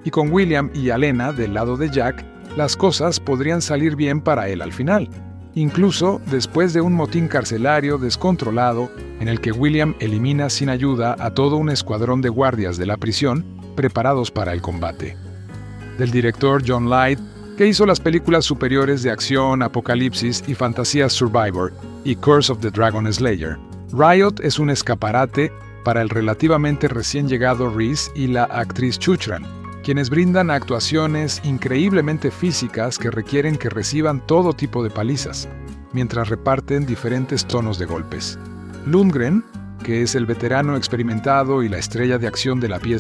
y con William y Alena del lado de Jack, las cosas podrían salir bien para él al final, incluso después de un motín carcelario descontrolado en el que William elimina sin ayuda a todo un escuadrón de guardias de la prisión preparados para el combate. Del director John Light, que hizo las películas superiores de acción, apocalipsis y fantasía Survivor y Curse of the Dragon Slayer, Riot es un escaparate para el relativamente recién llegado Rhys y la actriz Chushran, quienes brindan actuaciones increíblemente físicas que requieren que reciban todo tipo de palizas, mientras reparten diferentes tonos de golpes. Lundgren, que es el veterano experimentado y la estrella de acción de la pieza,